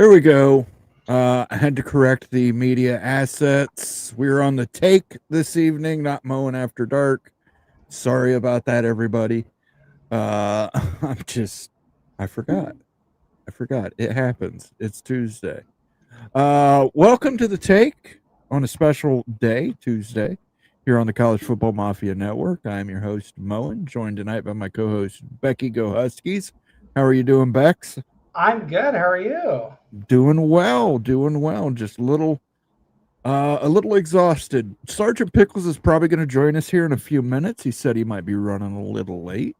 There we go. I had to correct the media assets. We're on the take this evening, not mowing after dark. Sorry about that, everybody. I forgot. It happens. It's Tuesday. Welcome to the take on a special day, Tuesday, here on the College Football Mafia Network. I am your host, Moen, joined tonight by my co-host, Becky Go Huskies. How are you doing, Bex? I'm good. How are you? Doing well. Just a little exhausted. Sergeant Pickles is probably going to join us here in a few minutes. He said he might be running a little late.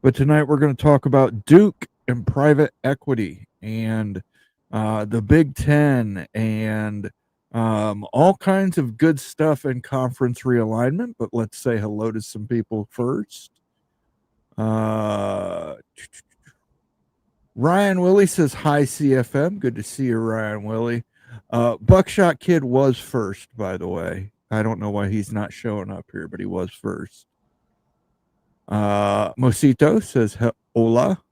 But tonight we're going to talk about Duke and private equity and the Big Ten and all kinds of good stuff in conference realignment. But let's say hello to some people first. Ryan Willie says, hi, CFM. Good to see you, Ryan Willie. Buckshot Kid was first, by the way. I don't know why he's not showing up here, but he was first. Mosito says, hola.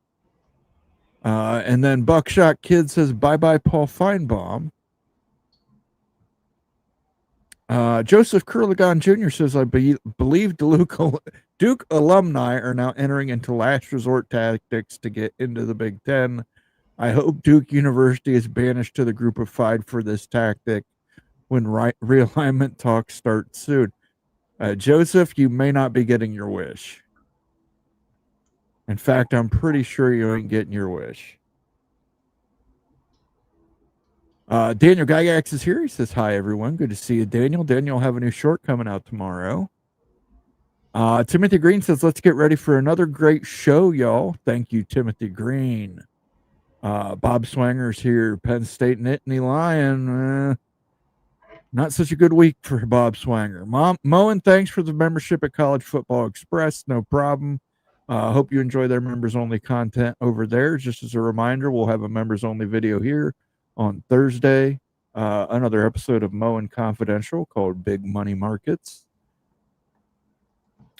And then Buckshot Kid says, bye-bye, Paul Feinbaum. Joseph Kurlagon Jr. says, I believe Duke alumni are now entering into last resort tactics to get into the Big Ten. I hope Duke University is banished to the group of five for this tactic when realignment talks start soon. Joseph, you may not be getting your wish. In fact, I'm pretty sure you ain't getting your wish. Daniel Gygax is here. He says, hi, everyone. Good to see you, Daniel. Daniel will have a new short coming out tomorrow. Timothy Green says, let's get ready for another great show, y'all. Thank you, Timothy Green. Bob Swanger's here. Penn State Nittany Lion. Not such a good week for Bob Swanger. Moen, thanks for the membership at College Football Express. No problem. Hope you enjoy their members-only content over there. Just as a reminder, we'll have a members-only video here on Thursday, another episode of Moen Confidential called Big Money Markets.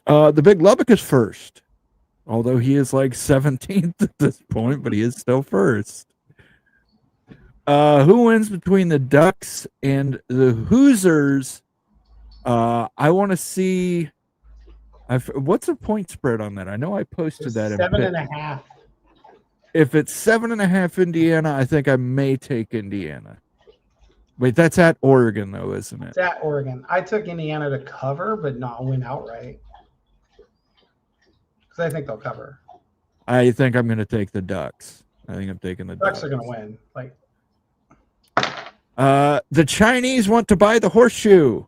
The Big Lubbock is first, although he is like 17th at this point, but he is still first. Who wins between the Ducks and the Hoosiers? I want to see. What's the point spread on that? I know I posted that. 7.5. If it's 7.5 Indiana, I think I may take Indiana. Wait, that's at Oregon, though, isn't it? It's at Oregon. I took Indiana to cover, but not win outright. Because I think they'll cover. I think I'm going to take the Ducks. I think I'm taking the Ducks. Ducks are going to win. The Chinese want to buy the horseshoe.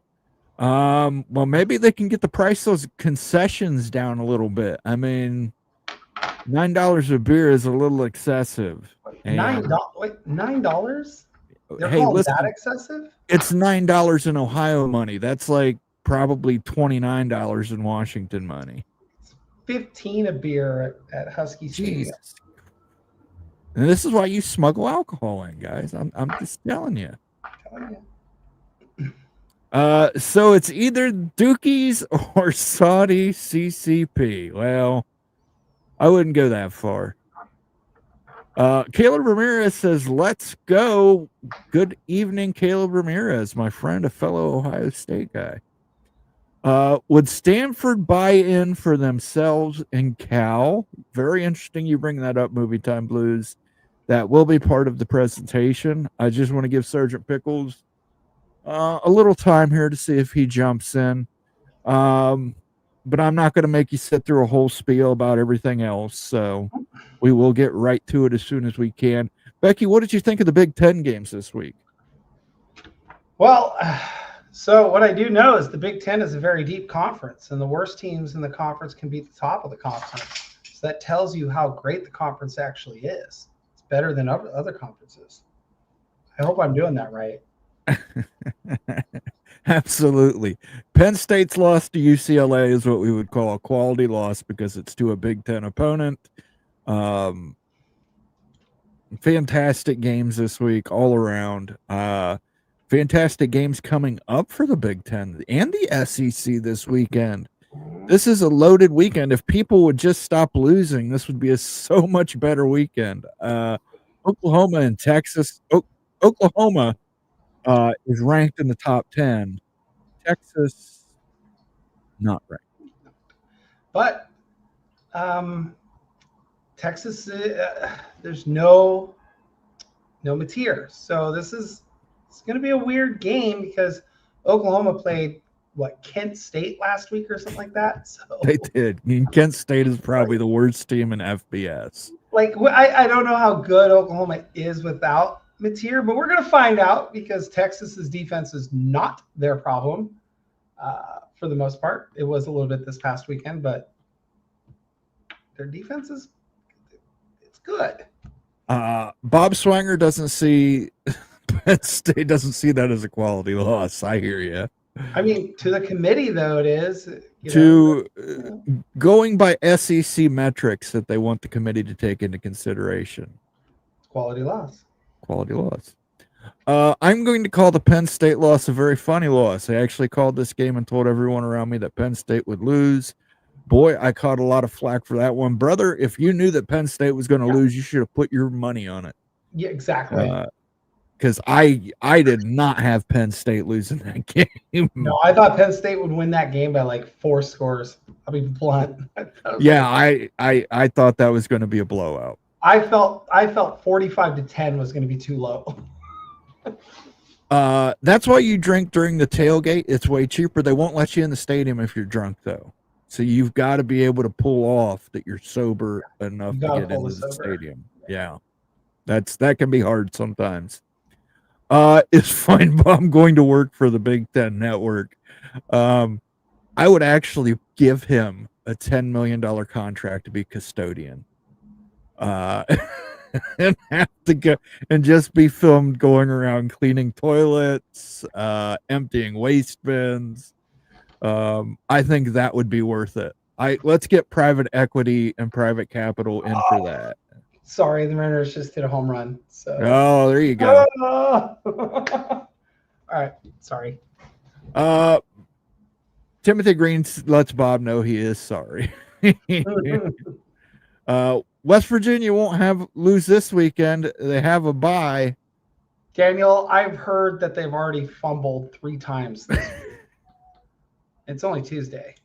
Well, maybe they can get the price of those concessions down a little bit. I mean, $9 a beer is a little excessive. $9? They're hey, called listen, that excessive? It's $9 in Ohio money. That's like probably $29 in Washington money. It's $15 a beer at Husky Stadium. And this is why you smuggle alcohol in, guys. I'm just telling you. So it's either Dukies or Saudi CCP. Well, I wouldn't go that far. Caleb Ramirez says, let's go. Good evening, Caleb Ramirez, my friend, a fellow Ohio State guy. Would Stanford buy in for themselves in Cal? Very interesting you bring that up, Movie Time Blues. That will be part of the presentation. I just want to give Sergeant Pickles a little time here to see if he jumps in. But I'm not going to make you sit through a whole spiel about everything else. So we will get right to it as soon as we can. Becky, what did you think of the Big Ten games this week? Well, so what I do know is the Big Ten is a very deep conference, and the worst teams in the conference can beat the top of the conference. So that tells you how great the conference actually is. It's better than other conferences. I hope I'm doing that right. Absolutely. Penn State's loss to UCLA is what we would call a quality loss because it's to a Big Ten opponent. Fantastic games this week all around. Fantastic games coming up for the Big Ten and the SEC this weekend. This is a loaded weekend. If people would just stop losing, this would be a so much better weekend. Oklahoma and Texas. Oklahoma is ranked in the top 10. Texas, not ranked. But Texas, there's no Mateer. So it's going to be a weird game because Oklahoma played Kent State last week or something like that. So they did. I mean, Kent State is probably the worst team in FBS. I don't know how good Oklahoma is without Mateer, but we're going to find out because Texas's defense is not their problem for the most part. It was a little bit this past weekend, but their defense it's good. Bob Swanger doesn't see Penn State doesn't see that as a quality loss. I hear you. I mean, to the committee though, it is going by SEC metrics that they want the committee to take into consideration. Quality loss. I'm going to call the Penn State loss a very funny loss. I actually called this game and told everyone around me that Penn State would lose. Boy, I caught a lot of flack for that one. Brother, if you knew that Penn State was going to lose, you should have put your money on it. Yeah, exactly. Because I did not have Penn State losing that game. No, I thought Penn State would win that game by 4 scores. I'll be blunt. I thought that was going to be a blowout. I felt 45-10 was going to be too low. That's why you drink during the tailgate. It's way cheaper. They won't let you in the stadium if you're drunk, though. So you've got to be able to pull off that you're sober enough to get into the stadium. Yeah, that can be hard sometimes. It's fine, but I'm going to work for the Big Ten Network. I would actually give him a $10 million contract to be custodian. And have to go and just be filmed going around cleaning toilets, emptying waste bins. I think that would be worth it. Let's get private equity and private capital in for that. Sorry, the Mariners just hit a home run. So. Oh, there you go. All right, sorry. Timothy Green lets Bob know he is sorry. West Virginia won't lose this weekend. They have a bye. Daniel, I've heard that they've already fumbled 3 times this week. It's only Tuesday.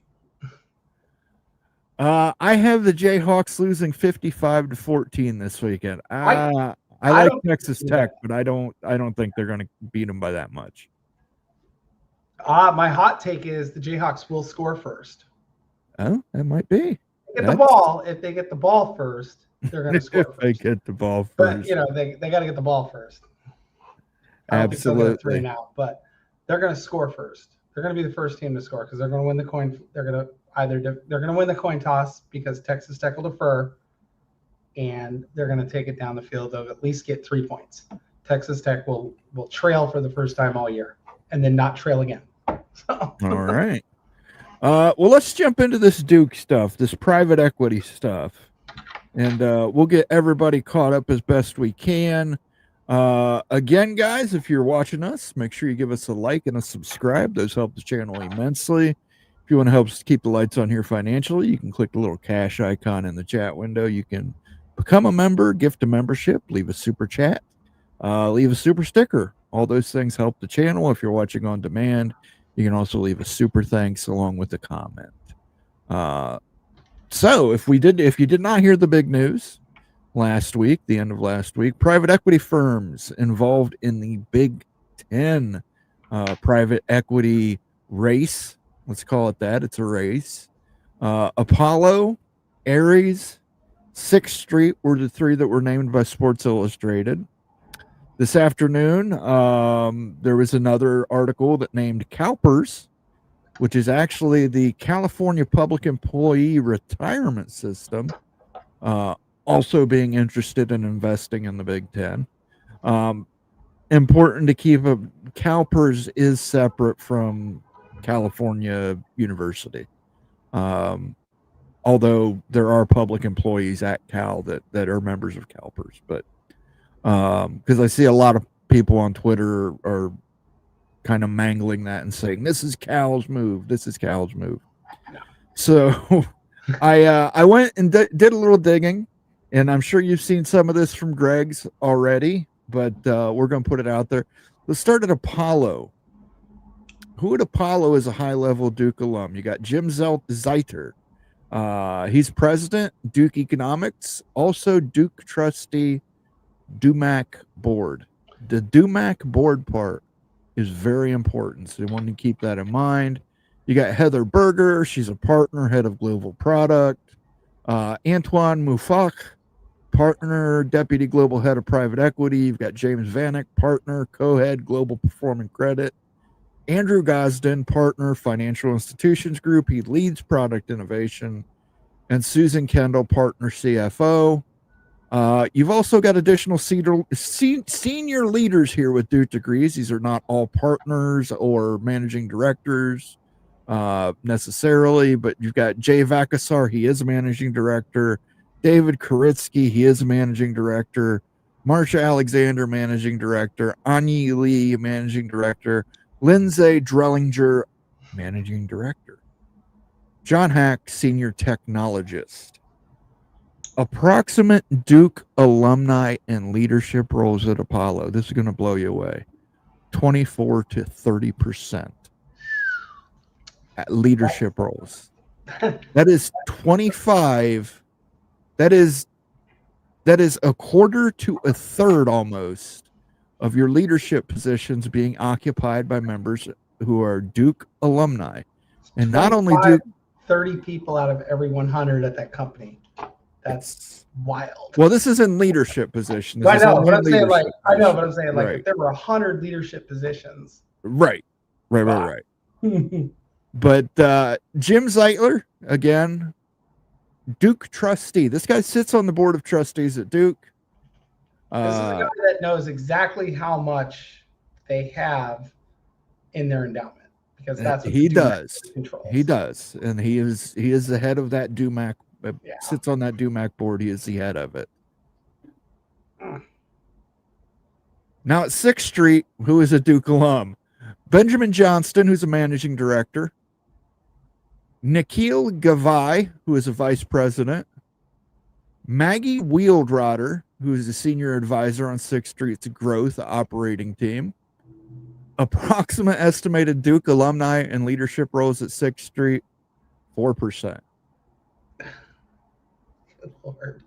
I have the Jayhawks losing 55-14 this weekend. I like Texas Tech, but I don't think they're going to beat them by that much. My hot take is the Jayhawks will score first. Oh, that might be. If they get the ball first, they're going to score first. They get the ball first. But, they got to get the ball first. Absolutely. 3 now, but they're going to score first. They're going to be the first team to score because they're going to win the coin. They're going to win the coin toss because Texas Tech will defer, and they're going to take it down the field. They'll at least get 3 points. Texas Tech will trail for the first time all year and then not trail again. So. All right. Well, let's jump into this Duke stuff, this private equity stuff, and we'll get everybody caught up as best we can. Again, guys, if you're watching us, make sure you give us a like and a subscribe. Those help the channel immensely. If you want to help us keep the lights on here financially, you can click the little cash icon in the chat window. You can become a member, gift a membership, leave a super chat, leave a super sticker. All those things help the channel. If you're watching on demand, you can also leave a super thanks along with a comment. So if you did not hear the big news last week, the end of last week, private equity firms involved in the Big Ten private equity race. Let's call it that. It's a race. Apollo, Ares, 6th Street were the 3 that were named by Sports Illustrated. This afternoon, there was another article that named CalPERS, which is actually the California Public Employee Retirement System, also being interested in investing in the Big Ten. Important to keep CalPERS is separate from California University. Although there are public employees at Cal that are members of CalPERS, but because I see a lot of people on Twitter are kind of mangling that and saying this is Cal's move. This is Cal's move. So I went and did a little digging And I'm sure you've seen some of this from Greg's already, but we're going to put it out there. Let's start at Apollo. Who at Apollo is a high-level Duke alum? You got Jim Zeiter. He's president, Duke Economics, also Duke trustee, DUMAC board. The DUMAC board part is very important, so you want to keep that in mind. You got Heather Berger. She's a partner, head of global product. Antoine Moufak, partner, deputy global head of private equity. You've got James Vanek, partner, co-head, global performing credit. Andrew Gosden, partner, financial institutions group. He leads product innovation. And Susan Kendall, partner, CFO. You've also got additional senior leaders here with Duke degrees. These are not all partners or managing directors necessarily, but you've got Jay Vakasar. He is a managing director. David Koritsky, he is a managing director. Marsha Alexander, managing director. Anyi Lee, managing director. Lindsay Drellinger, managing director. John Hack, senior technologist. Approximate Duke alumni and leadership roles at Apollo. This is going to blow you away. 24 to 30% at leadership roles. That is 25. That is a quarter to a third almost of your leadership positions being occupied by members who are Duke alumni. And not only Duke, 30 people out of every 100 at that company. That's wild. Well, this is in leadership positions. I know, but I'm saying like right. if there were 100 leadership positions. Right. But Jim Zeitler, again, Duke trustee. This guy sits on the board of trustees at Duke. This is a guy that knows exactly how much they have in their endowment, because that's what he does. Controls. He does, and he is the head of that DUMAC. Sits on that DUMAC board. He is the head of it. Now at 6th Street, who is a Duke alum? Benjamin Johnston, who's a managing director. Nikhil Gavai, who is a vice president. Maggie Wieldrotter, who is a senior advisor on 6th Street's growth operating team. Approximate estimated Duke alumni and leadership roles at 6th Street, 4%. Good Lord.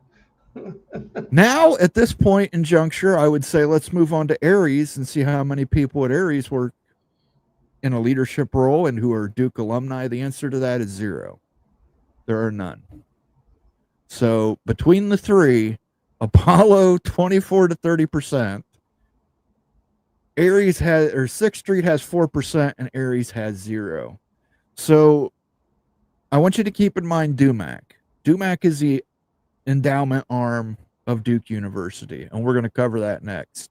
Now, at this point in juncture, I would say let's move on to Aries and see how many people at Aries work in a leadership role and who are Duke alumni. The answer to that is 0. There are none. So between the three, Apollo 24 to 30%, Aries has, or 6th Street has 4%, and Aries has 0. So I want you to keep in mind DUMAC. DUMAC is the endowment arm of Duke University, and we're going to cover that next.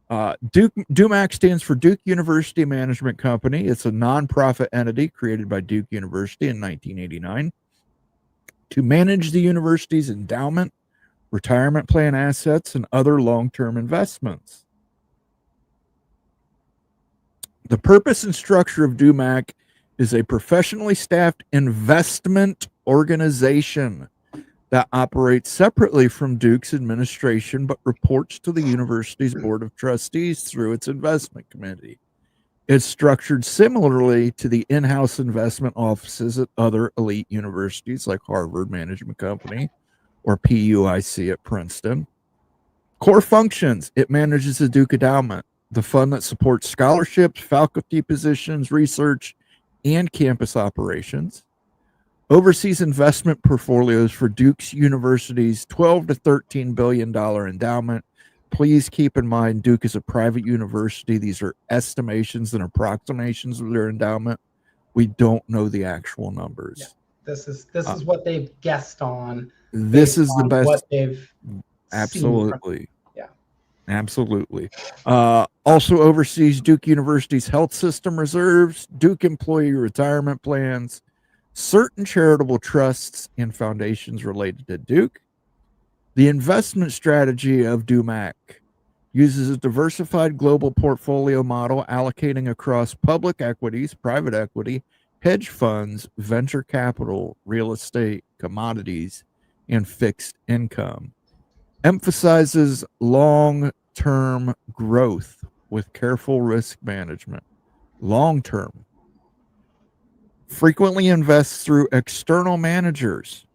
DUMAC stands for Duke University Management Company. It's a nonprofit entity created by Duke University in 1989 to manage the university's endowment, retirement plan assets, and other long-term investments. The purpose and structure of DUMAC is a professionally staffed investment organization that operates separately from Duke's administration but reports to the university's board of trustees through its investment committee. It's structured similarly to the in-house investment offices at other elite universities like Harvard Management Company or PUIC at Princeton. Core functions: it manages the Duke Endowment, the fund that supports scholarships, faculty positions, research, and campus operations. Oversees investment portfolios for Duke's University's $12 to $13 billion endowment. Please keep in mind, Duke is a private university. These are estimations and approximations of their endowment. We don't know the actual numbers. Yeah. This is what they've guessed on. This is the best. What they've absolutely. Yeah. Absolutely. Also oversees Duke University's health system reserves, Duke employee retirement plans, certain charitable trusts and foundations related to Duke. The investment strategy of DUMAC uses a diversified global portfolio model allocating across public equities, private equity, hedge funds, venture capital, real estate, commodities, and fixed income. Emphasizes long-term growth with careful risk management. Long-term. Frequently invests through external managers,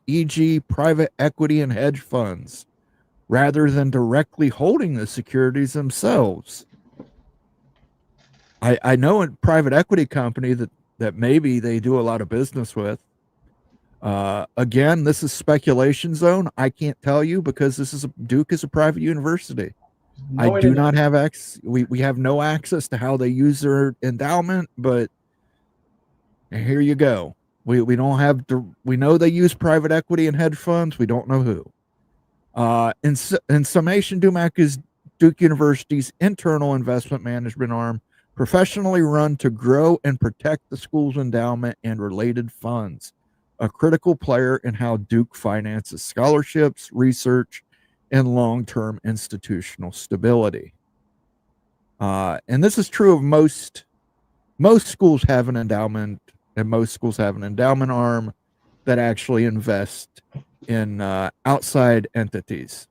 e.g., private equity and hedge funds, rather than directly holding the securities themselves. I know a private equity company that maybe they do a lot of business with. Again, this is speculation zone. I can't tell you because Duke is a private university. I do not have access. We have no access to how they use their endowment, but here you go. We don't have. We know they use private equity and hedge funds. We don't know who. In summation, DUMAC is Duke University's internal investment management arm, professionally run to grow and protect the school's endowment and related funds. A critical player in how Duke finances scholarships, research, and long-term institutional stability. And this is true of most schools have an endowment, and most schools have an endowment arm that actually invest in outside entities.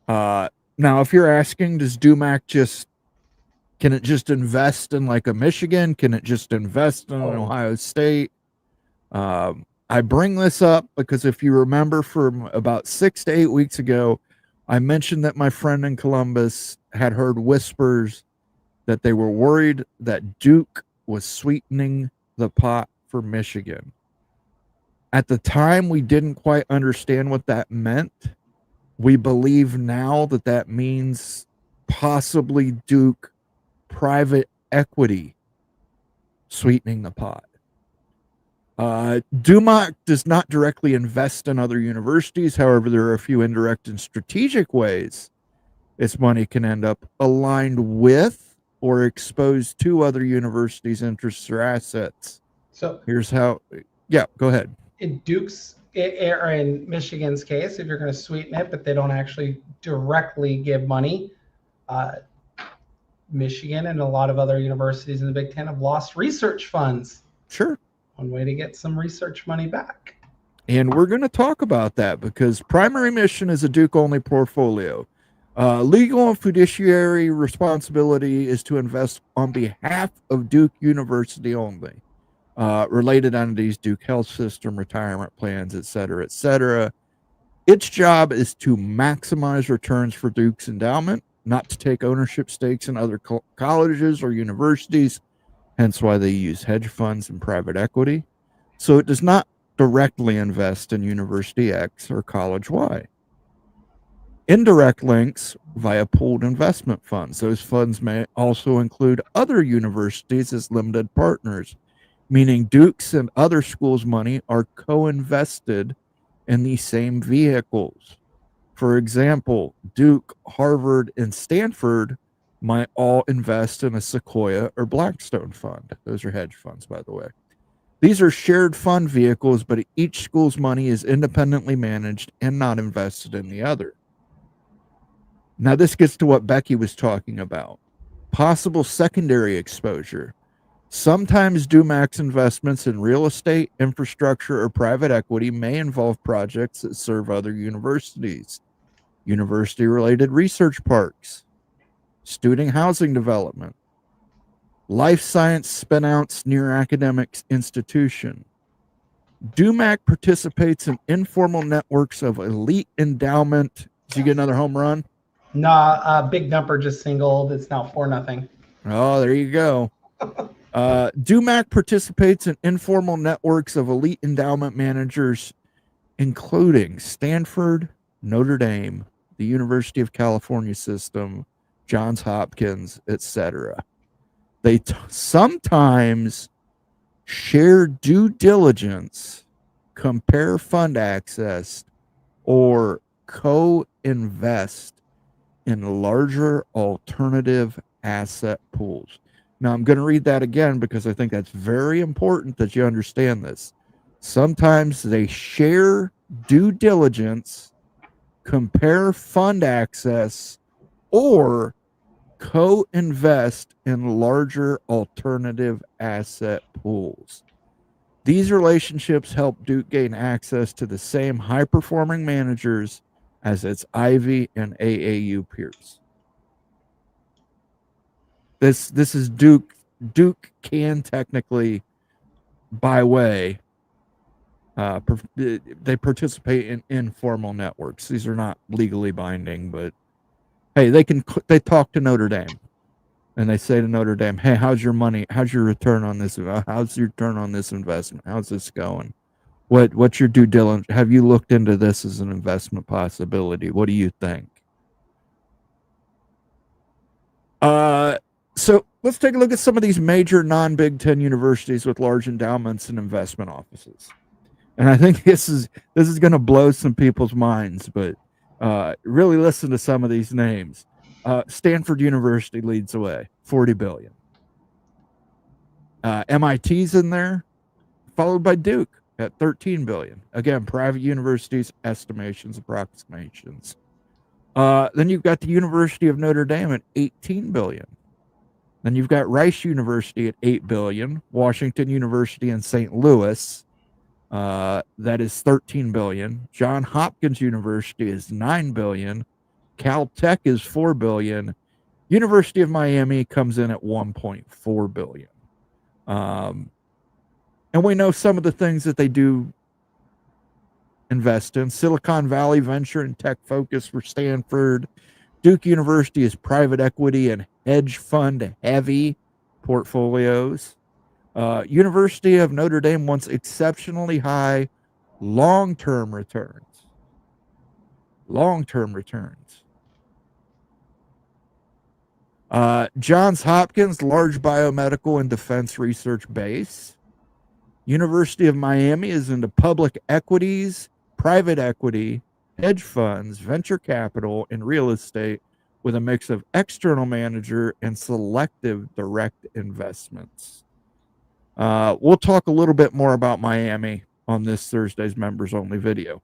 Now, if you're asking, does DUMAC can it just invest in like a Michigan? Can it just invest in an Ohio State? I bring this up because if you remember from about 6 to 8 weeks ago, I mentioned that my friend in Columbus had heard whispers that they were worried that Duke was sweetening the pot for Michigan. At the time, we didn't quite understand what that meant. We believe now that means possibly Duke private equity sweetening the pot. DUMAC does not directly invest in other universities. However, there are a few indirect and strategic ways its money can end up aligned with or exposed to other universities' interests or assets. So here's how. Yeah, go ahead. In Duke's or in Michigan's case, if you're going to sweeten it, but they don't actually directly give money, Michigan and a lot of other universities in the Big Ten have lost research funds. Sure. One way to get some research money back. And we're going to talk about that because primary mission is a Duke-only portfolio. Legal and fiduciary responsibility is to invest on behalf of Duke University only. Related entities, Duke Health System, retirement plans, et cetera, et cetera. Its job is to maximize returns for Duke's endowment, not to take ownership stakes in other colleges or universities, hence why they use hedge funds and private equity. So it does not directly invest in University X or College Y. Indirect links via pooled investment funds. Those funds may also include other universities as limited partners, meaning Duke's and other schools' money are co-invested in the same vehicles. For example, Duke, Harvard, and Stanford might all invest in a Sequoia or Blackstone fund. Those are hedge funds, by the way. These are shared fund vehicles, but each school's money is independently managed and not invested in the other. Now, this gets to what Becky was talking about. Possible secondary exposure. Sometimes DUMAC's investments in real estate, infrastructure, or private equity may involve projects that serve other universities, university-related research parks, student housing development, life science spin-outs near academic institution. DUMAC participates in informal networks of elite endowment. Did you get another home run? Nah, big number just singled. It's now 4-0. Oh, there you go. DUMAC participates in informal networks of elite endowment managers, including Stanford, Notre Dame, the University of California System, Johns Hopkins, etc. They sometimes share due diligence, compare fund access, or co-invest in larger alternative asset pools. Now, I'm going to read that again because I think that's very important that you understand this. Sometimes they share due diligence, compare fund access, or co-invest in larger alternative asset pools. These relationships help Duke gain access to the same high-performing managers as its Ivy and AAU peers. This is Duke. Duke can technically, by way, they participate in informal networks. These are not legally binding, but hey, they talk to Notre Dame, and they say to Notre Dame, "Hey, how's your money? How's your return on this? How's your return on this investment? How's this going? What's your due diligence? Have you looked into this as an investment possibility? What do you think?" So let's take a look at some of these major non-Big Ten universities with large endowments and investment offices. And I think this is going to blow some people's minds, but really listen to some of these names. Stanford University leads the way, $40 billion. MIT's in there, followed by Duke at $13 billion. Again, private universities, estimations, approximations. Then you've got the University of Notre Dame at $18 billion. Then you've got Rice University at $8 billion. Washington University in St. Louis, that is $13 billion. Johns Hopkins University is $9 billion. Caltech is $4 billion. University of Miami comes in at $1.4 billion. And we know some of the things that they do invest in. Silicon Valley Venture and Tech Focus for Stanford. Duke University is private equity and hedge fund heavy portfolios. University of Notre Dame wants exceptionally high long-term returns. Long-term returns. Johns Hopkins, large biomedical and defense research base. University of Miami is into public equities, private equity, hedge funds, venture capital, and real estate with a mix of external manager and selective direct investments. We'll talk a little bit more about Miami on this Thursday's members only video.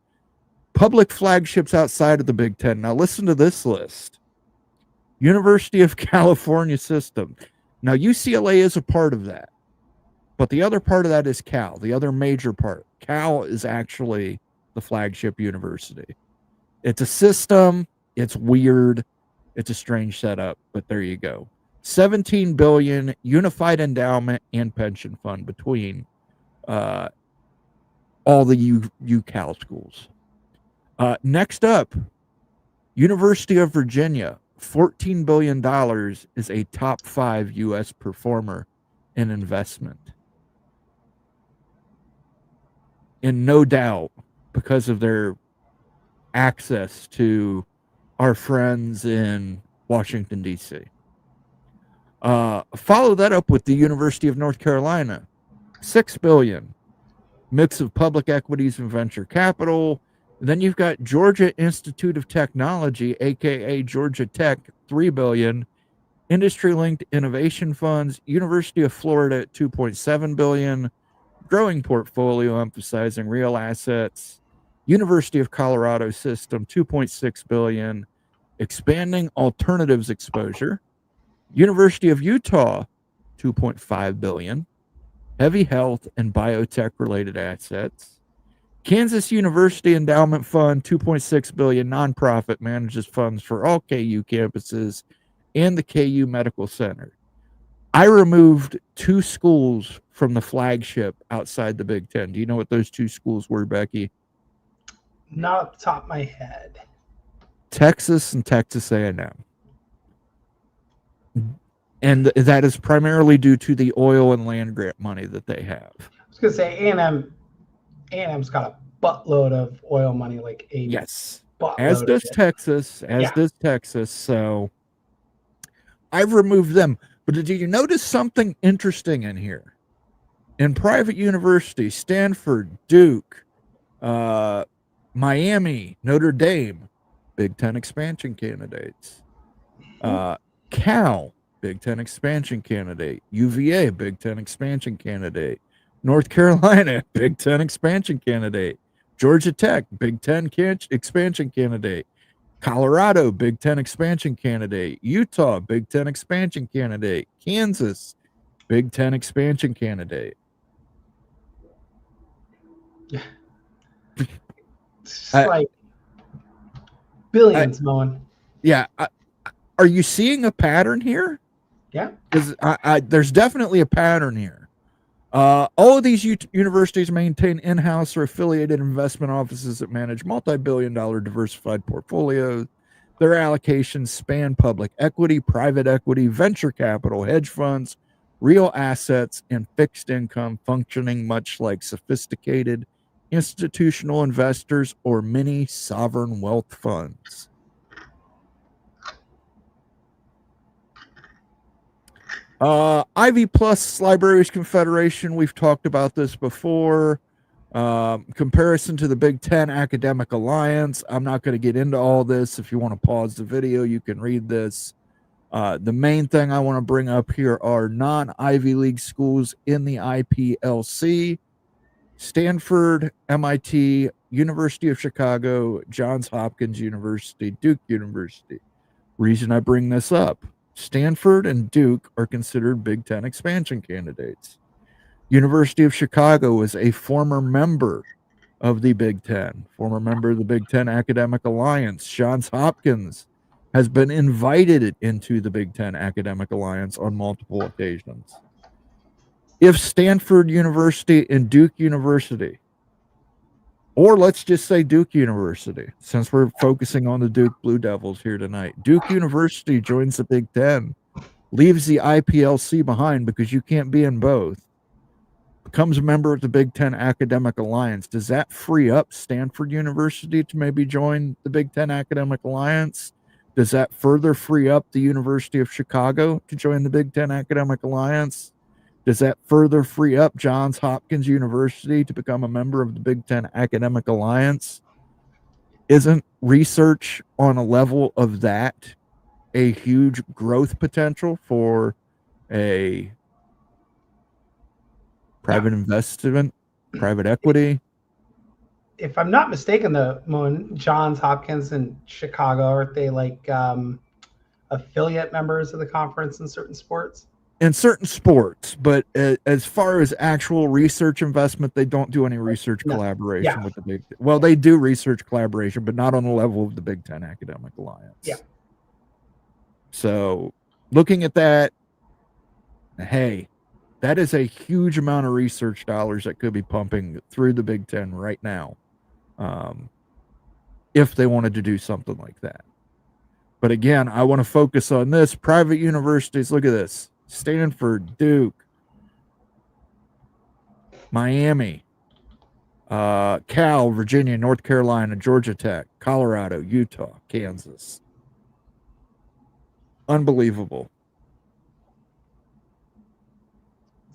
Public flagships outside of the Big Ten. Now listen to this list. University of California System. Now UCLA is a part of that, but the other part of that is Cal, the other major part. Cal is actually the flagship university. It's a system. It's weird. It's a strange setup, but there you go. $17 billion unified endowment and pension fund between all the UCal schools. Next up, University of Virginia, $14 billion is a top 5 U.S. performer in investment. And no doubt, because of their access to our friends in Washington, D.C. Follow that up with the University of North Carolina, $6 billion, mix of public equities and venture capital. And then you've got Georgia Institute of Technology, aka Georgia Tech, $3 billion, industry-linked innovation funds, University of Florida at $2.7 billion, growing portfolio emphasizing real assets, University of Colorado System, $2.6 billion, expanding alternatives exposure, University of Utah, $2.5 billion, heavy health and biotech related assets, Kansas University Endowment Fund, $2.6 billion, nonprofit, manages funds for all KU campuses and the KU Medical Center. I removed 2 schools from the flagship outside the Big Ten. Do you know what those 2 schools were, Becky? Not off the top of my head. Texas and Texas A&M. And that is primarily due to the oil and land grant money that they have. I was going to say A&M's got a buttload of oil money, like a yes, buttload as does Texas, does Texas. So I've removed them. But did you notice something interesting in here? In private universities, Stanford, Duke, Miami, Notre Dame, Big Ten expansion candidates. Cal, Big Ten expansion candidate. UVA, Big Ten expansion candidate. North Carolina, Big Ten expansion candidate. Georgia Tech, Big Ten expansion candidate. Colorado, Big Ten expansion candidate. Utah, Big Ten expansion candidate. Kansas, Big Ten expansion candidate. It's just like billions, Moen. Yeah. Are you seeing a pattern here? Yeah. Because there's definitely a pattern here. All of these universities maintain in-house or affiliated investment offices that manage multi-billion-dollar diversified portfolios. Their allocations span public equity, private equity, venture capital, hedge funds, real assets, and fixed income, functioning much like sophisticated institutional investors or mini sovereign wealth funds. Ivy Plus Libraries Confederation, we've talked about this before. Comparison to the Big Ten Academic Alliance. I'm not going to get into all this. If you want to pause the video, you can read this. The main thing I want to bring up here are non-Ivy League schools in the IPLC: Stanford, MIT, University of Chicago, Johns Hopkins University, Duke University. Reason I bring this up: Stanford and Duke are considered Big Ten expansion candidates. University of Chicago is a former member of the Big Ten, former member of the Big Ten Academic Alliance. Johns Hopkins has been invited into the Big Ten Academic Alliance on multiple occasions. If Stanford University and Duke University, or let's just say Duke University, since we're focusing on the Duke Blue Devils here tonight, Duke University joins the Big Ten, leaves the IPLC behind because you can't be in both, becomes a member of the Big Ten Academic Alliance. Does that free up Stanford University to maybe join the Big Ten Academic Alliance? Does that further free up the University of Chicago to join the Big Ten Academic Alliance? Does that further free up Johns Hopkins University to become a member of the Big Ten Academic Alliance? Isn't research on a level of that a huge growth potential for a private investment, private equity? If I'm not mistaken, though, Johns Hopkins and Chicago, aren't they like affiliate members of the conference in certain sports? In certain sports, but as far as actual research investment, they don't do any research collaboration with the Big Ten. Well, they do research collaboration, but not on the level of the Big Ten Academic Alliance. Yeah. So looking at that, hey, that is a huge amount of research dollars that could be pumping through the Big Ten right now, if they wanted to do something like that. But again, I want to focus on this. Private universities, look at this. Stanford, Duke, Miami, Cal, Virginia, North Carolina, Georgia Tech, Colorado, Utah, Kansas. Unbelievable.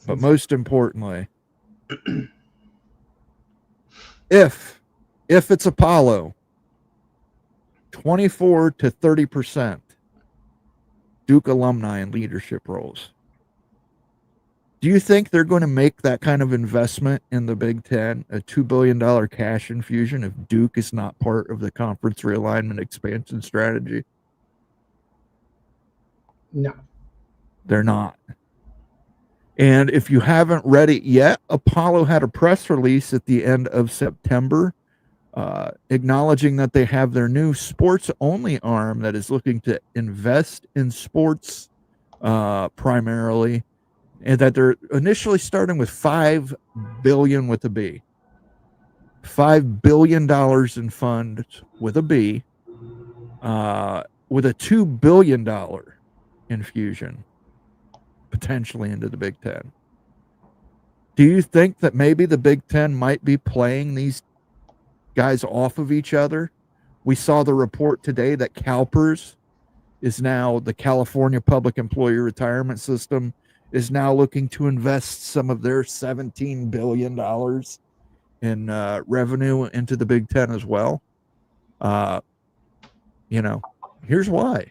But most importantly, if it's Apollo, 24 to 30% Duke alumni in leadership roles. Do you think they're going to make that kind of investment in the Big Ten, a $2 billion cash infusion, if Duke is not part of the conference realignment expansion strategy? No. They're not. And if you haven't read it yet, Apollo had a press release at the end of September acknowledging that they have their new sports-only arm that is looking to invest in sports primarily, and that they're initially starting with $5 billion with a B. $5 billion in funds with a B, with a $2 billion infusion potentially into the Big Ten. Do you think that maybe the Big Ten might be playing these guys off of each other? We saw the report today that CalPERS is now, the California Public Employee Retirement System, is now looking to invest some of their $17 billion in revenue into the Big Ten as well. Here's why.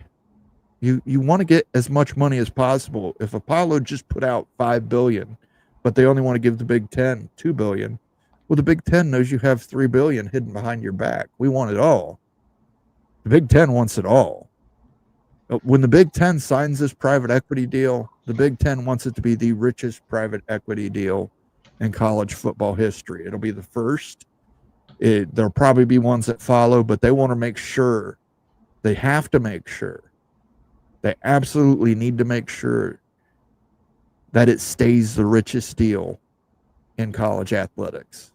You want to get as much money as possible. If Apollo just put out $5 billion, but they only want to give the Big Ten $2 billion, well, the Big Ten knows you have $3 billion hidden behind your back. We want it all. The Big Ten wants it all. When the Big Ten signs this private equity deal, the Big Ten wants it to be the richest private equity deal in college football history. It'll be the first. There'll probably be ones that follow, but they want to make sure, they have to make sure, they absolutely need to make sure that it stays the richest deal in college athletics.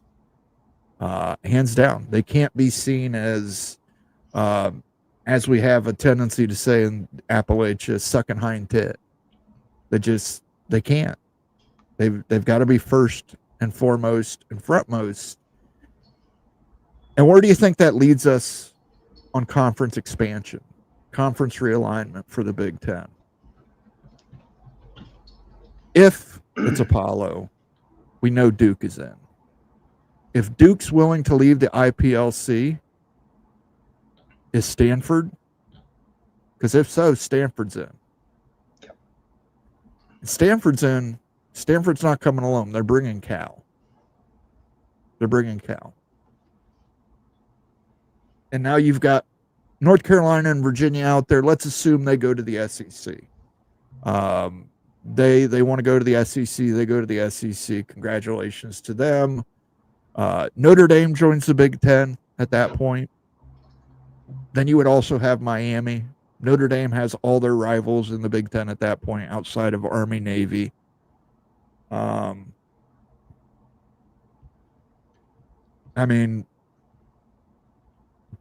Hands down, they can't be seen as we have a tendency to say in Appalachia, sucking hind tit. They can't. They've got to be first and foremost and frontmost. And where do you think that leads us on conference expansion, conference realignment for the Big Ten? If it's Apollo, we know Duke is in. If Duke's willing to leave the IPLC, is Stanford? Because if so, Stanford's in. Stanford's in. Stanford's not coming alone. They're bringing Cal. And now you've got North Carolina and Virginia out there. Let's assume they go to the SEC. They want to go to the SEC. They go to the SEC. Congratulations to them. Notre Dame joins the Big Ten at that point. Then you would also have Miami. Notre Dame has all their rivals in the Big Ten at that point outside of Army, Navy. I mean,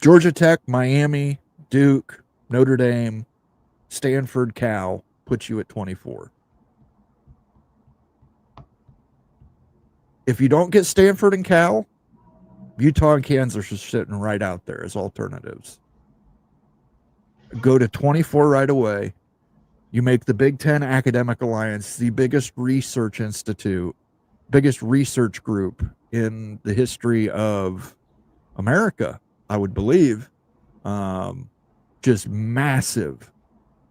Georgia Tech, Miami, Duke, Notre Dame, Stanford, Cal puts you at 24. If you don't get Stanford and Cal, Utah and Kansas are sitting right out there as alternatives. Go to 24 right away. You make the Big Ten Academic Alliance the biggest research institute, biggest research group in the history of America, I would believe. Just massive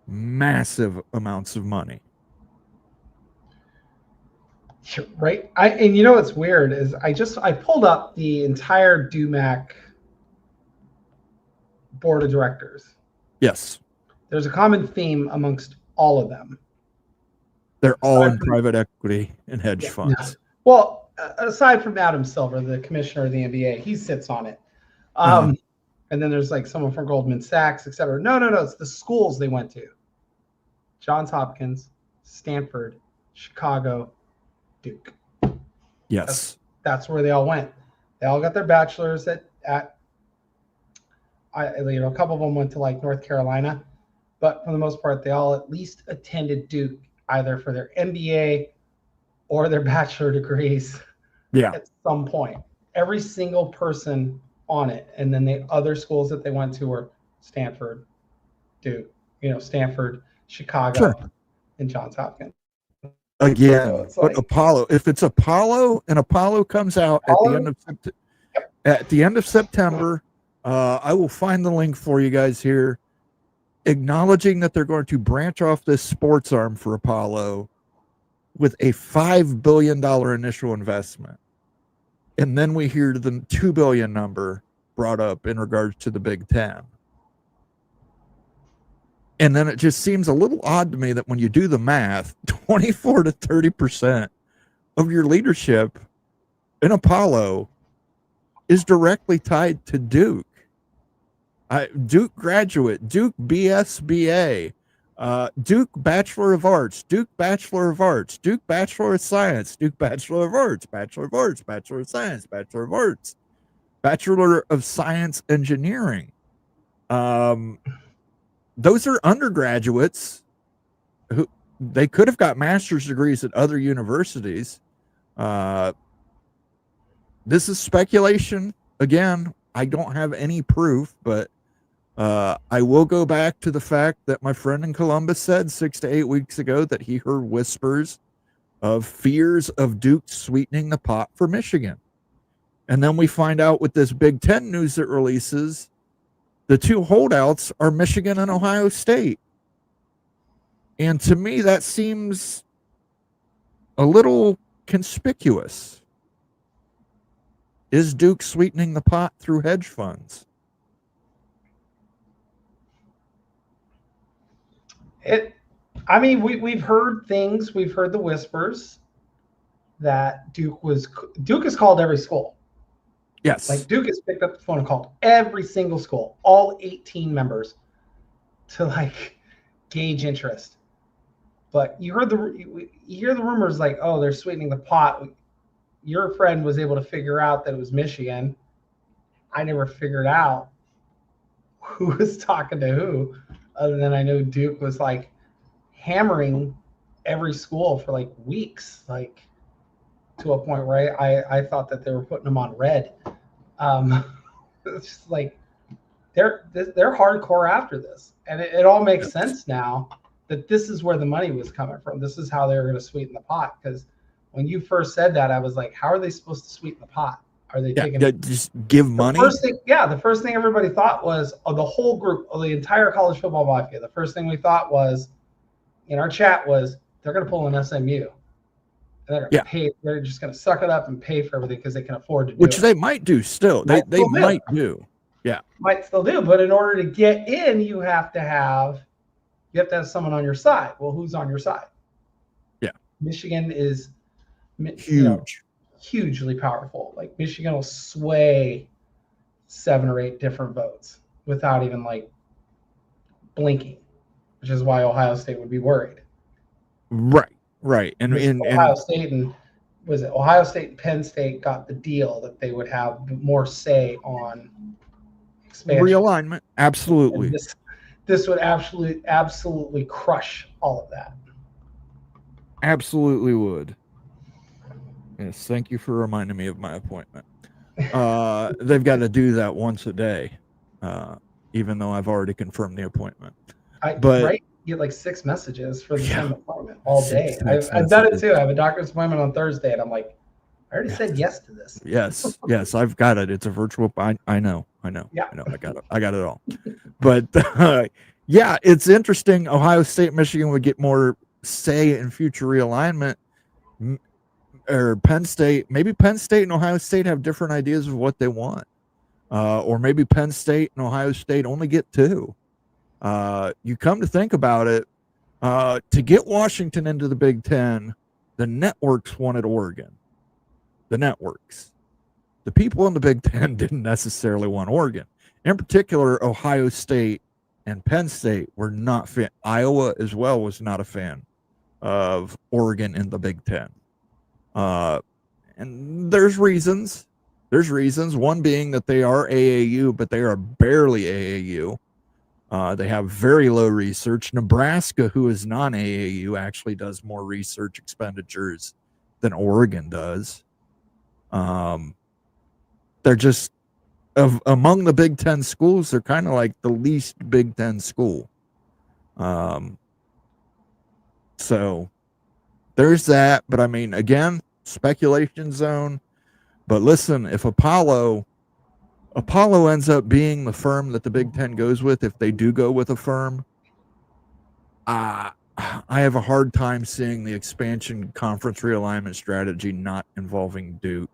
amounts of money. Right. And you know what's weird is I pulled up the entire DUMAC board of directors. Yes. There's a common theme amongst all of them. They're all in private equity and hedge funds. No. Well, aside from Adam Silver, the commissioner of the NBA, he sits on it. And then there's like someone from Goldman Sachs, et cetera. No. It's the schools they went to. Johns Hopkins, Stanford, Chicago, Duke. Yes. That's where they all went. They all got their bachelors at a couple of them went to like North Carolina, but for the most part, they all at least attended Duke either for their MBA or their bachelor degrees. Yeah. At some point, every single person on it. And then the other schools that they went to were Stanford, Duke, Stanford, Chicago, sure, and Johns Hopkins. Again, so but like, Apollo, if it's Apollo and Apollo comes out at the end of September, I will find the link for you guys here, acknowledging that they're going to branch off this sports arm for Apollo with a $5 billion initial investment. And then we hear the $2 billion number brought up in regards to the Big Ten. And then it just seems a little odd to me that when you do the math, 24 to 30% of your leadership in Apollo is directly tied to Duke. Duke graduate, Duke BSBA, Duke Bachelor of Arts, Duke Bachelor of Arts, Duke Bachelor of Science, Duke Bachelor of Arts, Bachelor of Arts, Bachelor of Science, Bachelor of Arts, Bachelor of Science Engineering. Those are undergraduates who they could have got master's degrees at other universities. This is speculation. Again, I don't have any proof, but I will go back to the fact that my friend in Columbus said 6 to 8 weeks ago that he heard whispers of fears of Duke sweetening the pot for Michigan. And then we find out with this Big Ten news that releases, the two holdouts are Michigan and Ohio State. And to me, that seems a little conspicuous. Is Duke sweetening the pot through hedge funds? We've heard things. We've heard the whispers. that Duke has called every school. Yes. Like Duke has picked up the phone and called every single school, all 18 members, to like gauge interest. But you hear the rumors like, oh, they're sweetening the pot. Your friend was able to figure out that it was Michigan. I never figured out who was talking to who, other than I know Duke was like hammering every school for like weeks, like to a point where I thought that they were putting them on red. It's just like they're hardcore after this, and it all makes sense now that this is where the money was coming from. This is how they were going to sweeten the pot. Because when you first said that, I was like, how are they supposed to sweeten the pot? Are they taking just give money? The first thing everybody thought was, the whole group, the entire college football mafia, the first thing we thought was in our chat was they're going to pull an SMU. And they're going to pay. They're just going to suck it up and pay for everything because they can afford to do Which they might do still. They might do. Yeah. Might still do. But in order to get in, you have to have someone on your side. Well, who's on your side? Yeah. Michigan is huge. Hugely powerful. Like Michigan will sway 7 or 8 different votes without even like blinking, which is why Ohio State would be worried. Right. And Ohio State and Penn State got the deal that they would have more say on expansion. Realignment. Absolutely. This would absolutely crush all of that. Absolutely would. Yes, thank you for reminding me of my appointment. They've got to do that once a day, even though I've already confirmed the appointment. Right? You get like 6 messages for the same appointment all day. I've done it too. I have a doctor's appointment on Thursday, and I'm like, I already said yes to this. Yes, I've got it. It's a virtual. I know. Yeah. I got it all. But yeah, it's interesting. Ohio State, Michigan would get more say in future realignment. Or Penn State, maybe Penn State and Ohio State have different ideas of what they want. Or maybe Penn State and Ohio State only get 2. You come to think about it, to get Washington into the Big Ten, the networks wanted Oregon. The networks. The people in the Big Ten didn't necessarily want Oregon. In particular, Ohio State and Penn State were not fan. Iowa as well was not a fan of Oregon in the Big Ten. And there's reasons. One being that they are AAU, but they are barely AAU. They have very low research. Nebraska, who is non-AAU, actually does more research expenditures than Oregon does. They're just among the Big Ten schools. They're kind of like the least Big Ten school. So there's that. But I mean, again, speculation zone. But listen, if Apollo ends up being the firm that the Big Ten goes with, if they do go with a firm, I have a hard time seeing the expansion conference realignment strategy not involving Duke,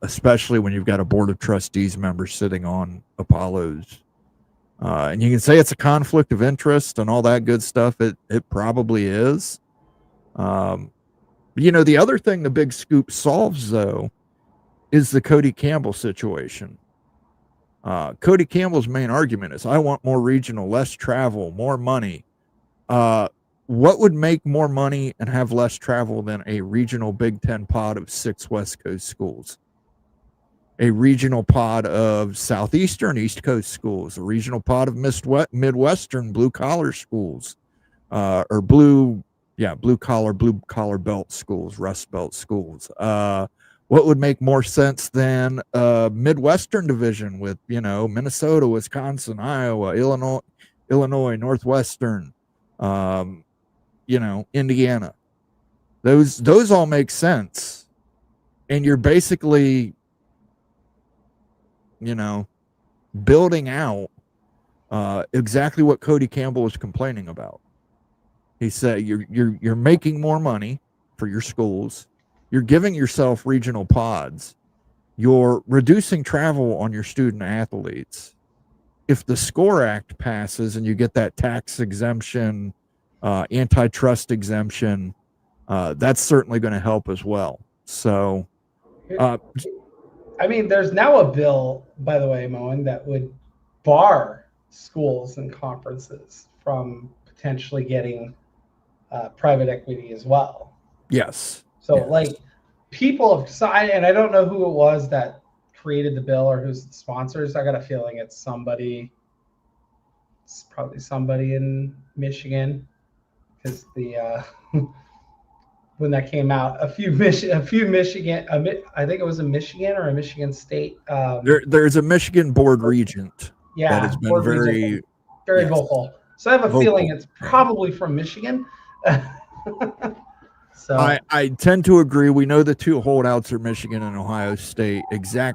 especially when you've got a board of trustees member sitting on Apollo's. And you can say it's a conflict of interest and all that good stuff. It probably is. The other thing the Big Scoop solves, though, is the Cody Campbell situation. Cody Campbell's main argument is, I want more regional, less travel, more money. What would make more money and have less travel than a regional Big Ten pod of 6 West Coast schools? A regional pod of Southeastern East Coast schools, a regional pod of Midwestern blue-collar schools, or blue collar belt schools, Rust Belt schools. What would make more sense than a Midwestern division with, Minnesota, Wisconsin, Iowa, Illinois, Northwestern, Indiana. Those all make sense. And you're basically, building out exactly what Cody Campbell was complaining about. He said you're making more money for your schools. You're giving yourself regional pods. You're reducing travel on your student athletes. If the SCORE Act passes and you get that tax exemption, antitrust exemption, that's certainly going to help as well. So, I mean, there's now a bill, by the way, Moen, that would bar schools and conferences from potentially getting private equity as well. Yes. So, yes. like, people have decided, and I don't know who it was that created the bill or who's the sponsors. I got a feeling it's somebody. It's probably somebody in Michigan, because the when that came out, a few Michigan, I think it was a Michigan or a Michigan State. There's a Michigan board regent. Yeah, that has been very yes, vocal. So I have a feeling it's probably from Michigan. So I tend to agree. We know the two holdouts are Michigan and Ohio State.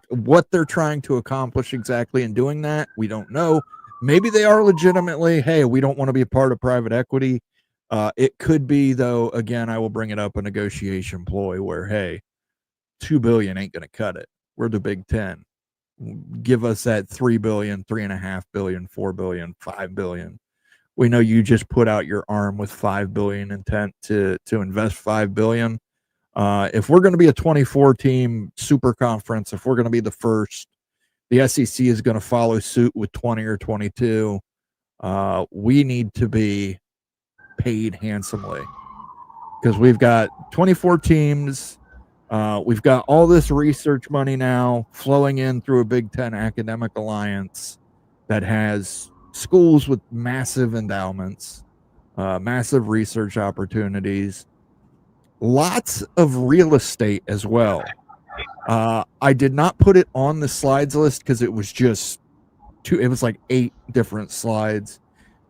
What they're trying to accomplish exactly in doing that, we don't know. Maybe they are legitimately, hey, we don't want to be a part of private equity. It could be, though, again, I will bring it up, a negotiation ploy where, hey, $2 billion ain't going to cut it. We're the Big Ten. Give us that $3 billion, $3.5 billion, $4 billion, $5 billion. We know you just put out your arm with $5 billion intent to invest $5 billion. If we're going to be a 24-team super conference, if we're going to be the first, the SEC is going to follow suit with 20 or 22. We need to be paid handsomely because we've got 24 teams. We've got all this research money now flowing in through a Big Ten academic alliance that has schools with massive endowments, massive research opportunities, lots of real estate as well. I did not put it on the slides list because it was just it was like 8 different slides.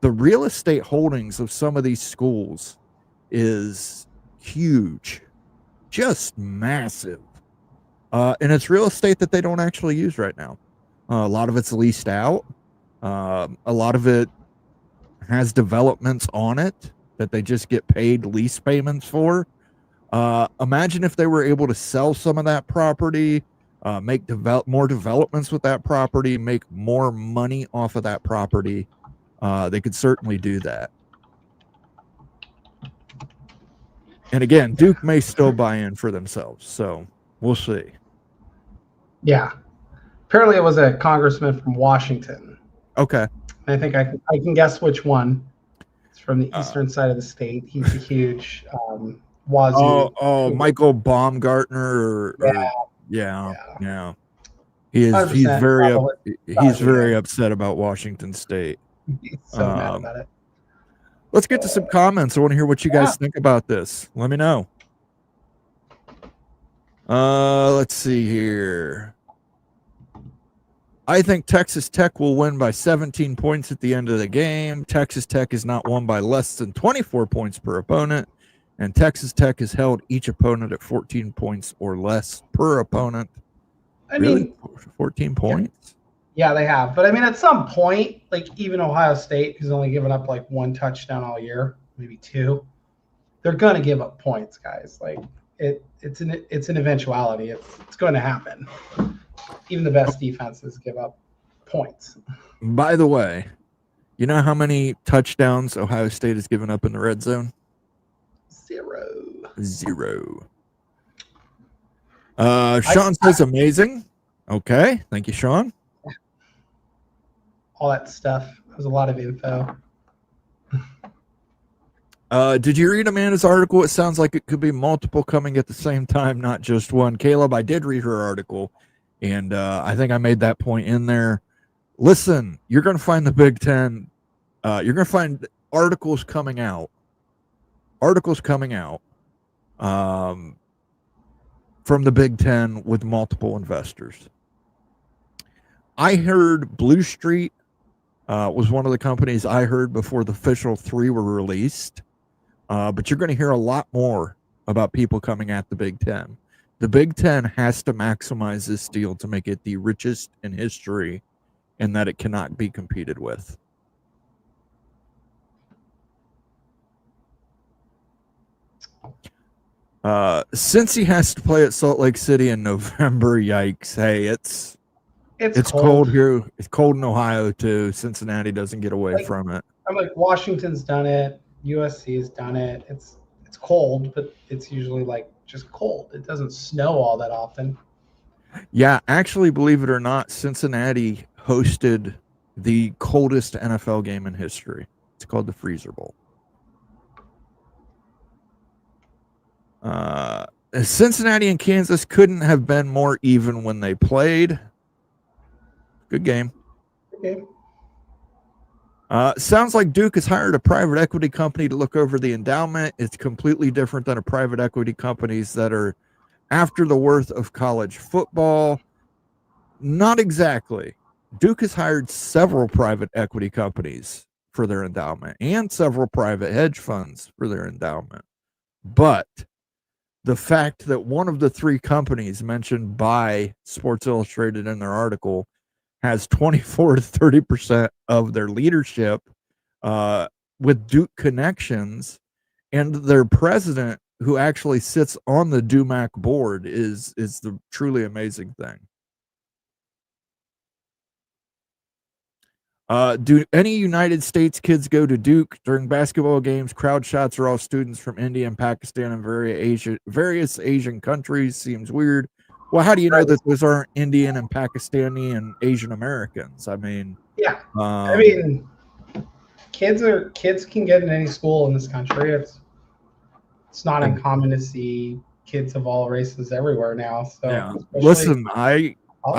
The real estate holdings of some of these schools is huge, just massive. And it's real estate that they don't actually use right now. A lot of it's leased out. A lot of it has developments on it that they just get paid lease payments for. Imagine if they were able to sell some of that property, make more developments with that property, make more money off of that property. They could certainly do that. And again, Duke may still buy in for themselves, so we'll see. Yeah. Apparently it was a congressman from Washington. Okay. I think I can guess which one. It's from the eastern side of the state. He's a huge Wazoo. Michael Baumgartner. Yeah. He's very upset about Washington State. He's so mad about it. Let's get to some comments. I want to hear what you guys think about this. Let me know. Let's see here. I think Texas Tech will win by 17 points at the end of the game. Texas Tech is not won by less than 24 points per opponent, and Texas Tech has held each opponent at 14 points or less per opponent. I mean, 14 points? Yeah, they have. But I mean, at some point, like even Ohio State, who's only given up like 1 touchdown all year, maybe 2, they're gonna give up points, guys. Like it's an eventuality. It's going to happen. Even the best defenses give up points. By the way, you know how many touchdowns Ohio State has given up in the red zone? 0. Sean says amazing. Okay. Thank you, Sean. All that stuff. There's a lot of info. Did you read Amanda's article? It sounds like it could be multiple coming at the same time, not just one. Caleb, I did read her article, and I think I made that point in there. Listen, you're going to find the Big Ten. You're going to find articles coming out from the Big Ten with multiple investors. I heard Blue Street was one of the companies I heard before the official 3 were released. But you're going to hear a lot more about people coming at the Big Ten. The Big Ten has to maximize this deal to make it the richest in history, and that it cannot be competed with. Since he has to play at Salt Lake City in November, yikes. Hey, it's cold here. It's cold in Ohio too. Cincinnati doesn't get away from it. I'm like, Washington's done it. USC's done it. It's It's cold, but it's usually like just cold. It doesn't snow all that often. Yeah, actually, believe it or not, Cincinnati hosted the coldest NFL game in history. It's called the Freezer Bowl. Cincinnati and Kansas couldn't have been more even when they played. Good game. Okay. Sounds like Duke has hired a private equity company to look over the endowment. It's completely different than a private equity companies that are after the worth of college football. Not exactly. Duke has hired several private equity companies for their endowment and several private hedge funds for their endowment. But the fact that one of the three companies mentioned by Sports Illustrated in their article has 24 to 30% of their leadership with Duke connections, and their president, who actually sits on the DUMAC board, is the truly amazing thing. Do any United States kids go to Duke during basketball games? Crowd shots are all students from India and Pakistan and various Asian countries. Seems weird. Well, how do you know that those aren't Indian and Pakistani and Asian Americans? I mean, yeah. I mean, kids can get in any school in this country. It's not uncommon to see kids of all races everywhere now. So yeah. Listen, I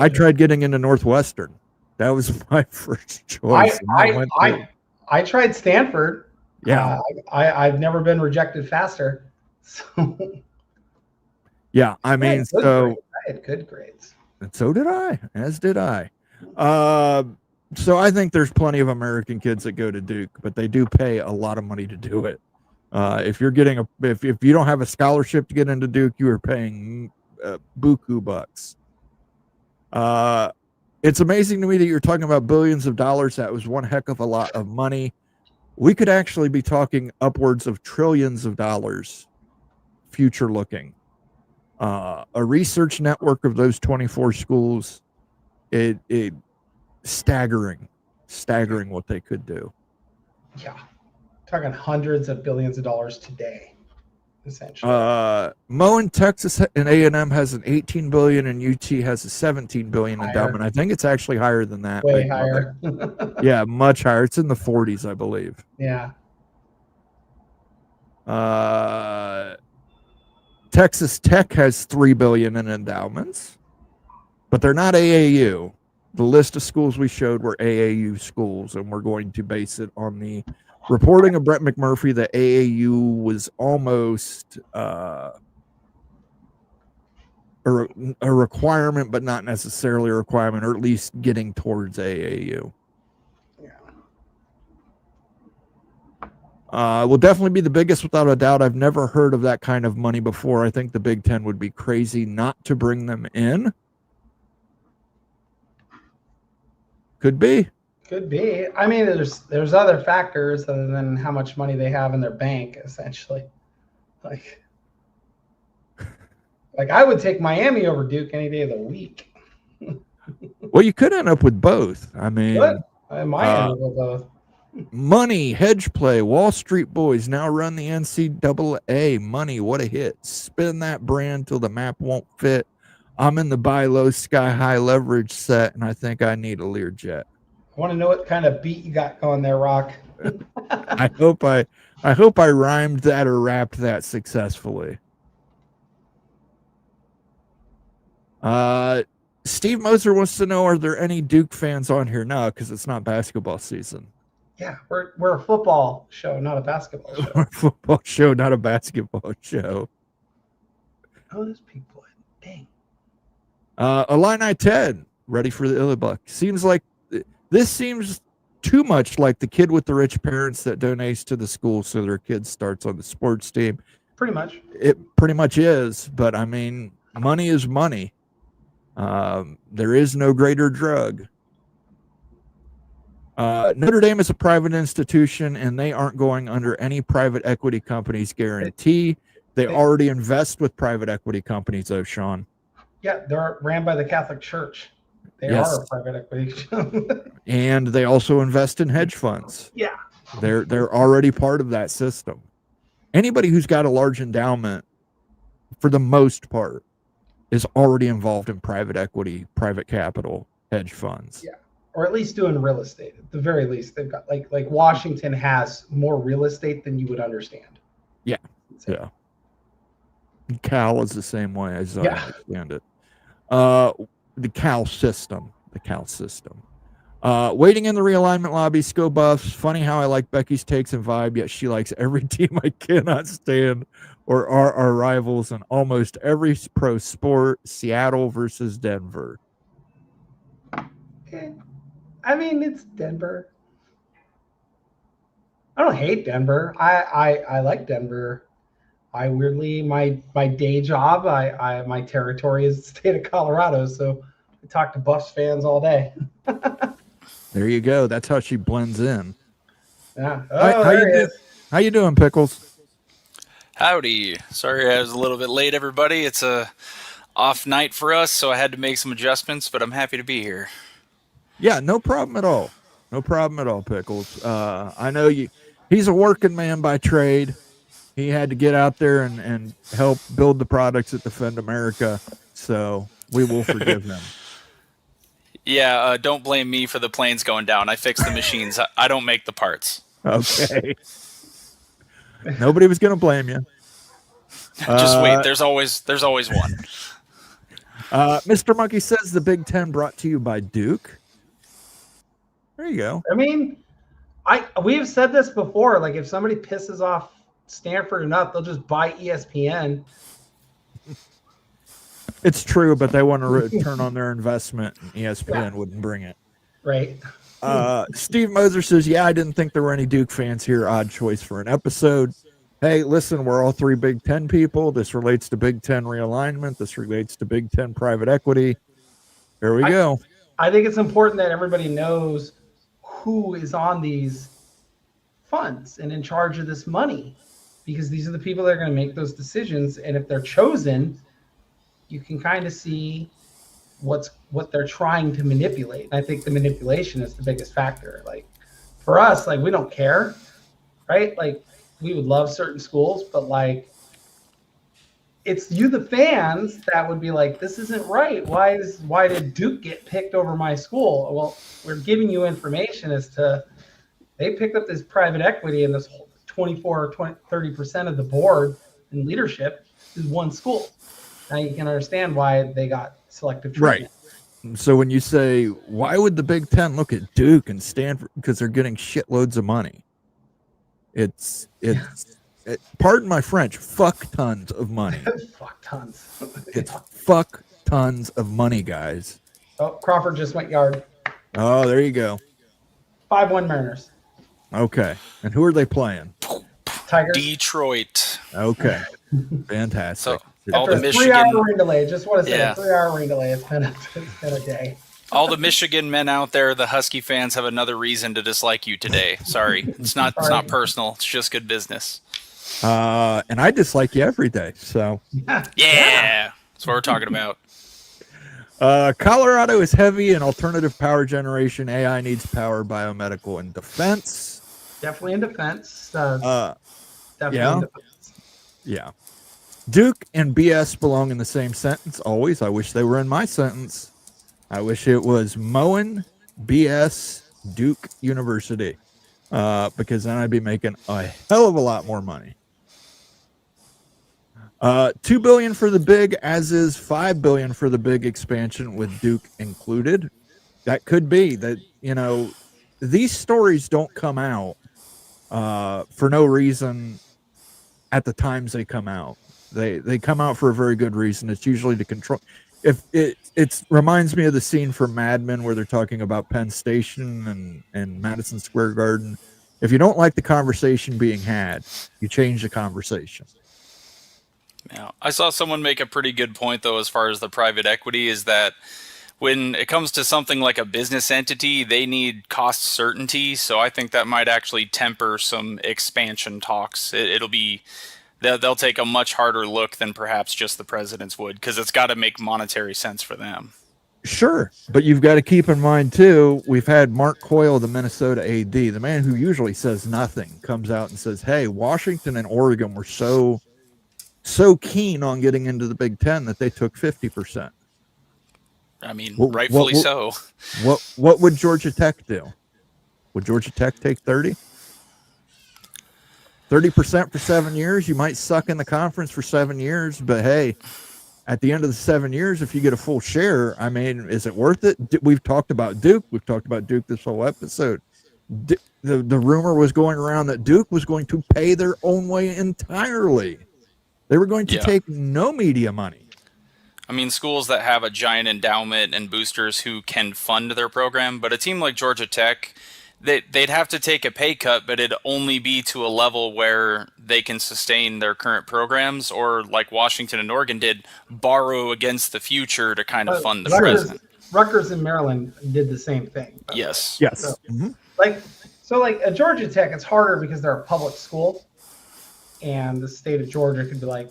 tried getting into Northwestern. That was my first choice. I tried Stanford. Yeah. I've never been rejected faster. So yeah, I mean, so I had good grades. And so did I, as did I. So I think there's plenty of American kids that go to Duke, but they do pay a lot of money to do it. If you're getting if you don't have a scholarship to get into Duke, you are paying buku bucks. It's amazing to me that you're talking about billions of dollars. That was one heck of a lot of money. We could actually be talking upwards of trillions of dollars future looking. A research network of those 24 schools, it staggering what they could do. Yeah, talking hundreds of billions of dollars today, essentially. Mo in Texas and A&M has an 18 billion, and UT has a 17 billion endowment. I think it's actually higher than that. Way higher. Yeah, much higher. It's in the 40s, I believe. Yeah. Texas Tech has 3 billion in endowments, but they're not AAU. The list of schools we showed were AAU schools, and we're going to base it on the reporting of Brett McMurphy that AAU was almost a requirement, but not necessarily a requirement, or at least getting towards AAU. Will definitely be the biggest without a doubt. I've never heard of that kind of money before. I think the Big Ten would be crazy not to bring them in. Could be. Could be. I mean, there's other factors other than how much money they have in their bank, essentially. Like I would take Miami over Duke any day of the week. Well, you could end up with both. I mean, I might end up with both. Money, hedge play, Wall Street boys now run the NCAA. Money, what a hit. Spin that brand till the map won't fit. I'm in the buy low, sky high leverage set, and I think I need a Learjet. I want to know what kind of beat you got going there, Rock. I hope I rhymed that or rapped that successfully. Steve Moser wants to know, are there any Duke fans on here? No, because it's not basketball season. Yeah, we're a football show, not a basketball show. We're a football show, not a basketball show. Oh, this big boy. Dang. Alumni Ted, ready for the Illibuck. This seems too much like the kid with the rich parents that donates to the school so their kid starts on the sports team. Pretty much. It pretty much is, but I mean, money is money. There is no greater drug. Notre Dame is a private institution, and they aren't going under any private equity company's guarantee. They already invest with private equity companies, though, Sean. Yeah, they're ran by the Catholic Church. They are a private equity. And they also invest in hedge funds. Yeah. They're already part of that system. anybody who's got a large endowment, for the most part, is already involved in private equity, private capital, hedge funds. Yeah. Or at least doing real estate. At the very least, they've got like Washington has more real estate than you would understand. Yeah. Yeah. Cal is the same way as I understand it. The Cal system. Waiting in the realignment lobby, Sco Buffs. Funny how I like Becky's takes and vibe, yet she likes every team I cannot stand or are our rivals in almost every pro sport. Seattle versus Denver. I mean, it's Denver. I don't hate Denver. I like Denver. I weirdly, my day job, my territory is the state of Colorado, so I talk to Buffs fans all day. There you go. That's how she blends in. Yeah. Oh, how you doing, Pickles? Howdy. Sorry I was a little bit late, everybody. It's a off night for us, so I had to make some adjustments, but I'm happy to be here. Yeah, no problem at all. No problem at all, Pickles. I know he's a working man by trade. He had to get out there and help build the products that defend America, so we will forgive him. Yeah, don't blame me for the planes going down. I fix the machines. I don't make the parts. Okay. Nobody was going to blame you. Just wait. There's always one. Mr. Monkey says the Big Ten brought to you by Duke. There you go. I mean, we have said this before. Like, if somebody pisses off Stanford enough, they'll just buy ESPN. It's true, but they want to return on their investment, and ESPN wouldn't bring it. Right. Steve Moser says, yeah, I didn't think there were any Duke fans here. Odd choice for an episode. Hey, listen, we're all three Big Ten people. This relates to Big Ten realignment. This relates to Big Ten private equity. Here we go. I think it's important that everybody knows who is on these funds and in charge of this money, because these are the people that are going to make those decisions. And if they're chosen, you can kind of see what they're trying to manipulate. And I think the manipulation is the biggest factor. Like, for us, like, we don't care, right? Like, we would love certain schools, but like, it's you, the fans, that would be like, this isn't right. Why did Duke get picked over my school? Well, we're giving you information as to, they picked up this private equity, and this 30% of the board and leadership is one school. Now you can understand why they got selective treatment. Right. So when you say, why would the Big Ten look at Duke and Stanford? Because they're getting shitloads of money. Pardon my French, fuck tons of money. Fuck tons. It's fuck tons of money, guys. Oh, Crawford just went yard. Oh, there you go. 5-1 Mariners. Okay. And who are they playing? Tigers. Detroit. Okay. Fantastic. So all the Michigan 3-hour rain delay. Just want to say, 3-hour rain delay. It's been a day. All the Michigan men out there, the Husky fans, have another reason to dislike you today. Sorry. It's not personal. It's just good business. And I dislike you every day. So yeah. That's what we're talking about. Colorado is heavy in alternative power generation. AI needs power, biomedical, and defense. Definitely in defense. Definitely in defense. Yeah. Duke and BS belong in the same sentence always. I wish they were in my sentence. I wish it was Moen, BS, Duke University, because then I'd be making a hell of a lot more money. $2 billion for the big, as is $5 billion for the big expansion with Duke included. That could be that, these stories don't come out for no reason at the times they come out. They come out for a very good reason. It's usually to control. If it reminds me of the scene from Mad Men where they're talking about Penn Station and Madison Square Garden. If you don't like the conversation being had, you change the conversation. Yeah, I saw someone make a pretty good point, though, as far as the private equity, is that when it comes to something like a business entity, they need cost certainty. So I think that might actually temper some expansion talks. They'll take a much harder look than perhaps just the presidents would, because it's got to make monetary sense for them. Sure, but you've got to keep in mind too. We've had Mark Coyle, the Minnesota AD, the man who usually says nothing, comes out and says, "Hey, Washington and Oregon were so keen on getting into the Big Ten that they took 50%." I mean, What, rightfully what, so. what would Georgia Tech do? Would Georgia Tech take 30% for 7 years? You might suck in the conference for 7 years, but hey, at the end of the 7 years, if you get a full share, I mean, is it worth it? We've talked about Duke. We've talked about Duke this whole episode. The rumor was going around that Duke was going to pay their own way entirely. They were going to take no media money. I mean, schools that have a giant endowment and boosters who can fund their program, but a team like Georgia Tech, they'd have to take a pay cut, but it'd only be to a level where they can sustain their current programs, or like Washington and Oregon did, borrow against the future to kind of fund the present. Rutgers and Maryland did the same thing. Yes. Yes. So, like at Georgia Tech, it's harder because they're a public school, and the state of Georgia could be like,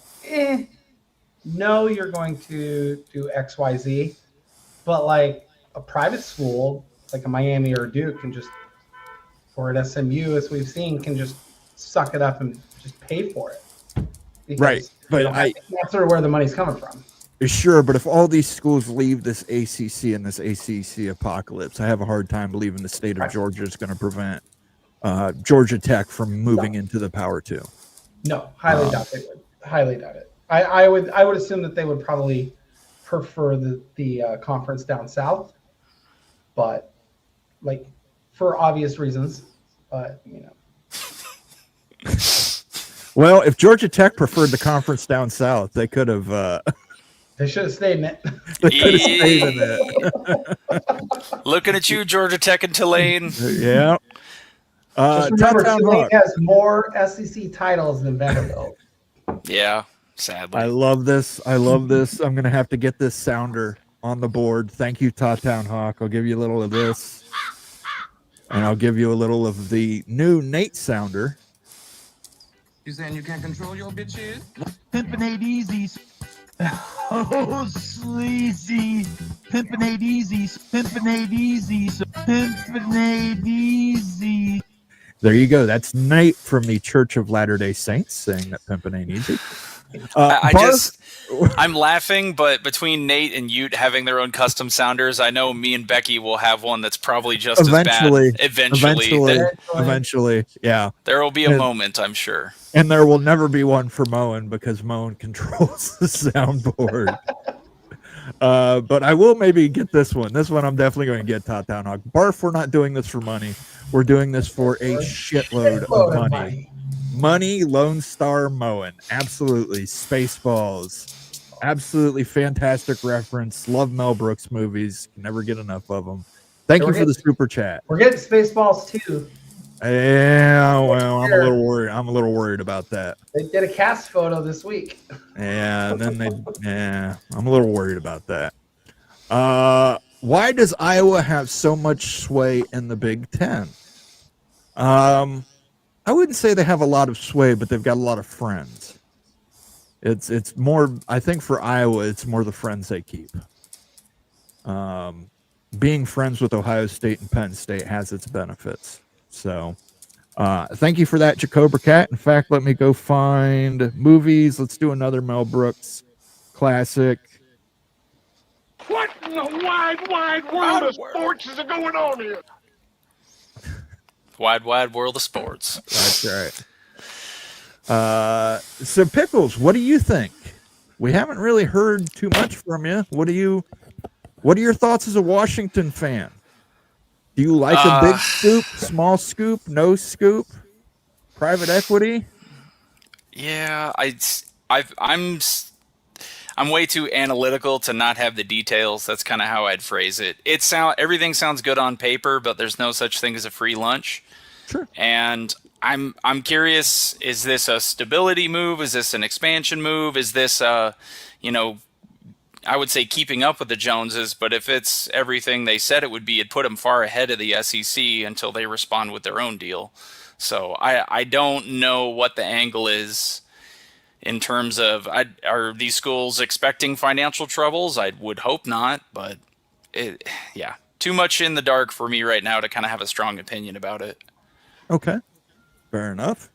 no, you're going to do X, Y, Z. But like a private school, like a Miami or a Duke, can just, or at SMU, as we've seen, can just suck it up and just pay for it. Right. But that's sort of where the money's coming from. Sure, but if all these schools leave this ACC and this ACC apocalypse, I have a hard time believing the state of Georgia is going to prevent Georgia Tech from moving into the Power 2. No, highly doubt they would. Highly doubt it. I would assume that they would probably prefer the conference down south, but like for obvious reasons. But Well, if Georgia Tech preferred the conference down south, they could have. They should have stayed in it. They could have stayed in it. Looking at you, Georgia Tech and Tulane. Yeah. Just remember, Tulane has more SEC titles than Vanderbilt. Yeah, sadly. I love this. I'm going to have to get this sounder on the board. Thank you, Town Hawk. I'll give you a little of this. And I'll give you a little of the new Nate sounder. You saying you can't control your bitches? Pimpin' ain't easy. Oh, sleazy. Pimpin' ain't easy. Pimpin' ain't easy. Pimpin' ain't easy. There you go. That's Nate from the Church of Latter-day Saints saying that pimpin' ain't easy. I'm laughing, but between Nate and Ute having their own custom sounders, I know me and Becky will have one that's probably just as bad. Eventually, yeah. There will be a moment, I'm sure. And there will never be one for Moen because Moen controls the soundboard. But I will maybe get this one. This one I'm definitely going to get Town Hawk. Barf, we're not doing this for money. We're doing this for a shitload of money. Money, Lone Star Moen. Absolutely. Spaceballs. Absolutely fantastic reference. Love Mel Brooks movies. Can never get enough of them. Thank you for the super chat. We're getting Spaceballs too. Yeah, well, I'm a little worried. I'm a little worried about that. They did a cast photo this week. Yeah, and then I'm a little worried about that. Why does Iowa have so much sway in the Big Ten? I wouldn't say they have a lot of sway, but they've got a lot of friends. It's more, I think for Iowa, it's more the friends they keep. Being friends with Ohio State and Penn State has its benefits. So thank you for that, Jacobra Cat. In fact, let me go find movies. Let's do another Mel Brooks classic. What in the wide world of sports is going on here? Wide world of sports. That's right. So Pickles, what do you think? We haven't really heard too much from you. What are your thoughts as a Washington fan? Do you like a big scoop, small scoop, no scoop, private equity? Yeah, I'm way too analytical to not have the details. That's kind of how I'd phrase it. Everything sounds good on paper, but there's no such thing as a free lunch. Sure. And I'm curious, is this a stability move? Is this an expansion move? Is this I would say keeping up with the Joneses, but if it's everything they said it would be, it'd put them far ahead of the SEC until they respond with their own deal. So I don't know what the angle is in terms of, are these schools expecting financial troubles? I would hope not, but yeah, too much in the dark for me right now to kind of have a strong opinion about it. Okay, fair enough.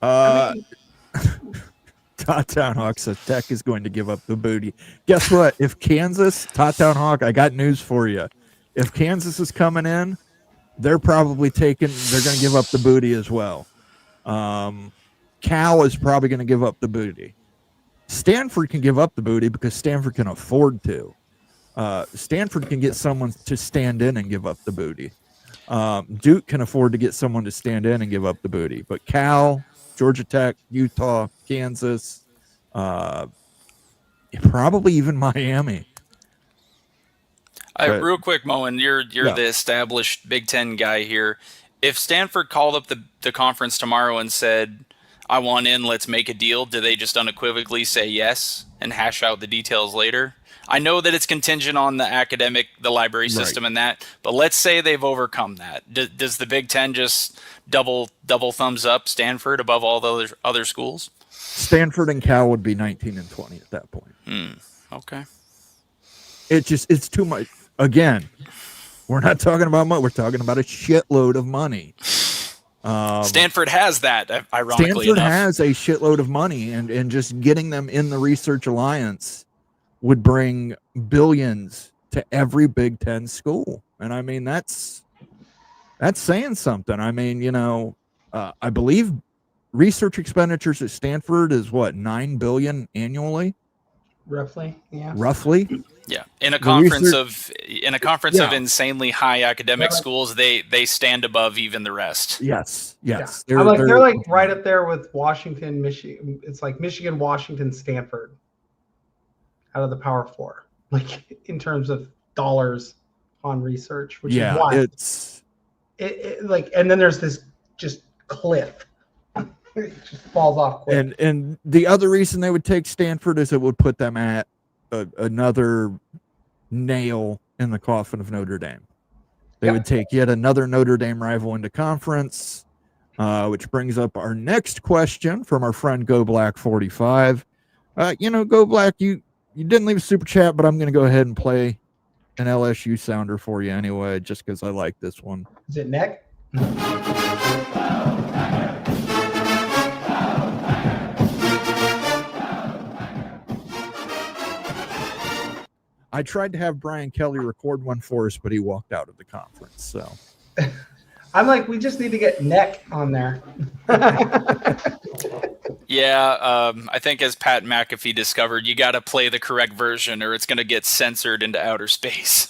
Town Hawk says Tech is going to give up the booty. Guess what? If Kansas, Town Hawk, I got news for you. If Kansas is coming in, they're probably they're going to give up the booty as well. Cal is probably going to give up the booty. Stanford can give up the booty because Stanford can afford to. Stanford can get someone to stand in and give up the booty. Duke can afford to get someone to stand in and give up the booty. But Cal, Georgia Tech, Utah, Kansas, probably even Miami. Real quick, Moen, you're the established Big Ten guy here. If Stanford called up the conference tomorrow and said, I want in, let's make a deal, do they just unequivocally say yes and hash out the details later? I know that it's contingent on the library system and that, but let's say they've overcome that. Does the Big Ten just double thumbs up Stanford above all the other schools? Stanford and Cal would be 19 and 20 at that point. Okay. It's too much. Again, we're not talking about money. We're talking about a shitload of money. Stanford has that, ironically enough. Has a shitload of money, and just getting them in the Research Alliance would bring billions to every Big Ten school. And I mean, that's saying something. I mean, I believe research expenditures at Stanford is what, $9 billion annually? Roughly, yeah. Roughly? Yeah. In a conference of insanely high academic schools, they stand above even the rest. Yes. Yeah. They're like right up there with Washington, Michigan. It's like Michigan, Washington, Stanford out of the Power Four, like in terms of dollars on research, which is why it like, and then there's this just cliff. It just falls off quick. And the other reason they would take Stanford is it would put them at another nail in the coffin of Notre Dame. They would take yet another Notre Dame rival into conference, which brings up our next question from our friend Go Black 45. Go Black, you didn't leave a super chat, but I'm going to go ahead and play an LSU sounder for you anyway, just because I like this one. Is it neck? I tried to have Brian Kelly record one for us, but he walked out of the conference. So I'm like, we just need to get neck on there. I think as Pat McAfee discovered, you got to play the correct version or it's going to get censored into outer space.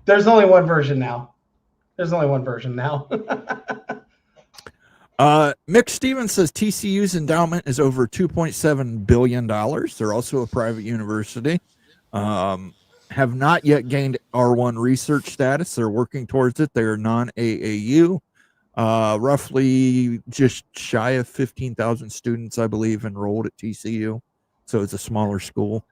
There's only one version now. Mick Stevens says TCU's endowment is over $2.7 billion. They're also a private university. Have not yet gained R1 research status. They're working towards it. They're non-AAU. Roughly just shy of 15,000 students, I believe, enrolled at TCU. So it's a smaller school.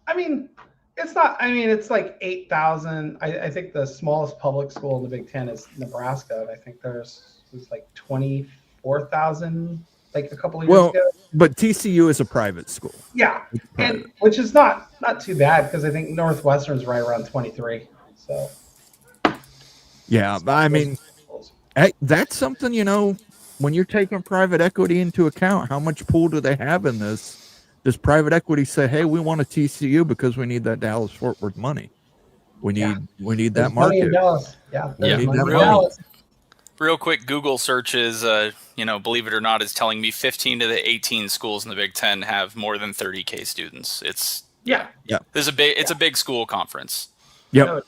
I mean, it's like 8,000. I think the smallest public school in the Big Ten is Nebraska. And I think there's like 24,000 like a couple of years ago. But TCU is a private school. Yeah, and which is not too bad because I think Northwestern's right around 23. So yeah, but I mean, that's something, when you're taking private equity into account, how much pool do they have in this? Does private equity say, hey, we want a TCU because we need that Dallas-Fort Worth money? We need that market. Real quick Google searches, believe it or not, is telling me 15 of the 18 schools in the Big Ten have more than 30K students. It's a big school conference. Yep.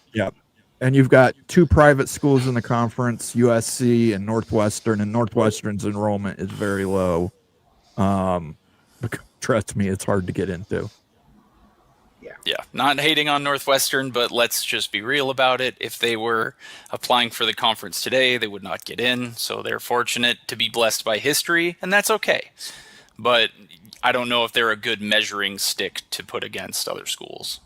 And you've got two private schools in the conference, USC and Northwestern, and Northwestern's enrollment is very low. Trust me, it's hard to get into. Yeah, not hating on Northwestern, but let's just be real about it. If they were applying for the conference today, they would not get in. So they're fortunate to be blessed by history, and that's okay. But I don't know if they're a good measuring stick to put against other schools.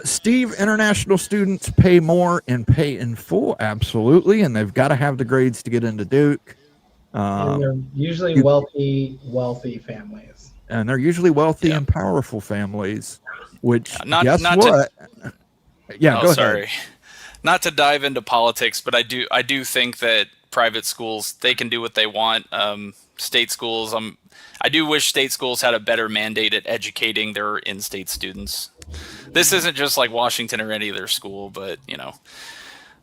Steve, international students pay more and pay in full. Absolutely. And they've got to have the grades to get into Duke. And they're usually wealthy families. and they're usually wealthy Yeah. and powerful families. Which Not- guess not what? Yeah, Oh, go sorry. ahead. Not to dive into politics, but I do think that private schools, they can do what they want. State schools, I do wish state schools had a better mandate at educating their in-state students. This isn't just like Washington or any other school, but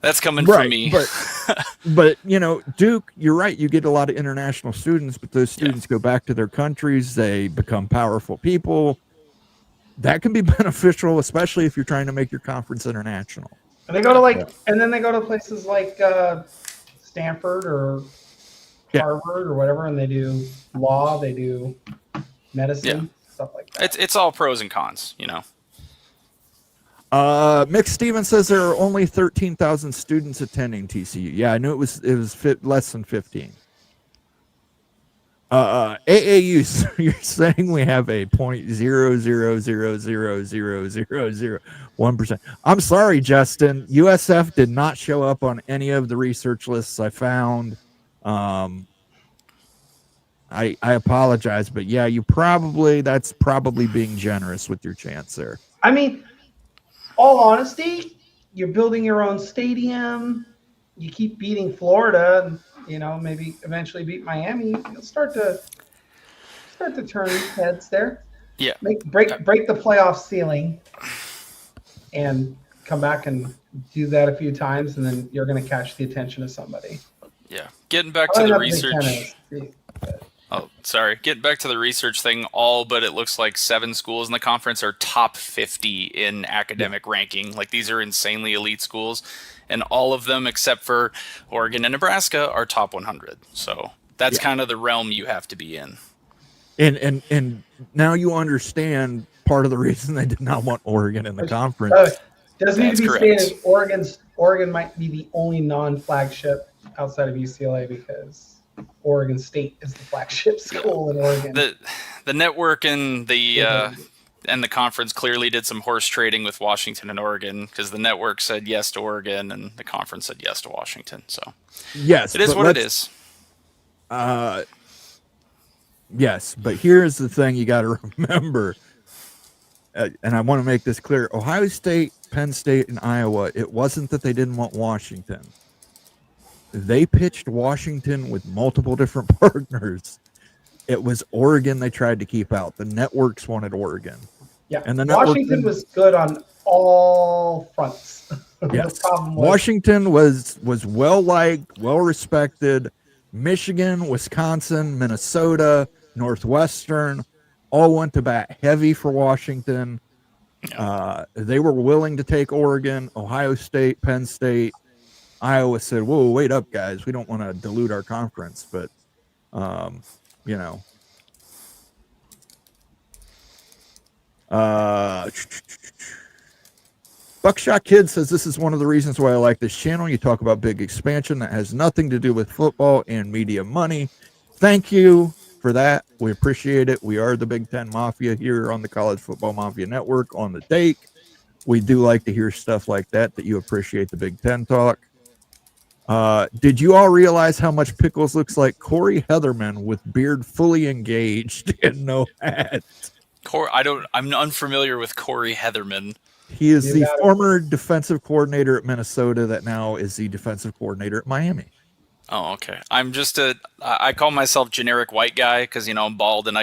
that's coming from me. But Duke, you're right. You get a lot of international students, but those students go back to their countries. They become powerful people. That can be beneficial, especially if you're trying to make your conference international. And they go to and then they go to places like Stanford or Harvard or whatever, and they do law, they do medicine, stuff like that. It's all pros and cons, Mick Stevens says there are only 13,000 students attending TCU. Yeah, I knew it was less than 15. AAU, you're saying we have a 0.000000001%. I'm sorry, Justin. USF did not show up on any of the research lists I found. I apologize, but yeah, that's probably being generous with your chance there. I mean, all honesty, you're building your own stadium. You keep beating Florida, maybe eventually beat Miami. You'll start to turn heads there. Yeah. Break the playoff ceiling, and come back and do that a few times, and then you're going to catch the attention of somebody. Yeah. Getting back to the research. Oh, sorry. Getting back to the research thing, but it looks like 7 schools in the conference are top 50 in academic ranking. Like, these are insanely elite schools, and all of them except for Oregon and Nebraska are top 100. So that's kind of the realm you have to be in. And now you understand part of the reason they did not want Oregon in the conference. Does need to be stated, Oregon might be the only non-flagship outside of UCLA because Oregon State is the flagship school in Oregon. The network and the conference clearly did some horse trading with Washington and Oregon, because the network said yes to Oregon and the conference said yes to Washington. So yes, it is what it is. Yes, but here's the thing you got to remember, and I want to make this clear: Ohio State, Penn State, and Iowa. It wasn't that they didn't want Washington. They pitched Washington with multiple different partners. It was Oregon they tried to keep out. The networks wanted Oregon. Yeah, and the Washington was good on all fronts. Yes, Washington was well-liked, well-respected. Michigan, Wisconsin, Minnesota, Northwestern all went to bat heavy for Washington. They were willing to take Oregon, Ohio State, Penn State. Iowa said, whoa, wait up, guys. We don't want to dilute our conference, but, Buckshot Kid says, this is one of the reasons why I like this channel. You talk about big expansion that has nothing to do with football and media money. Thank you for that. We appreciate it. We are the Big Ten Mafia here on the College Football Mafia Network on the take. We do like to hear stuff like that you appreciate the Big Ten talk. Did you all realize how much Pickles looks like Corey Heatherman with beard fully engaged and no hat? I'm unfamiliar with Corey Heatherman. He is the former defensive coordinator at Minnesota that now is the defensive coordinator at Miami. Oh, okay. I call myself generic white guy because, I'm bald and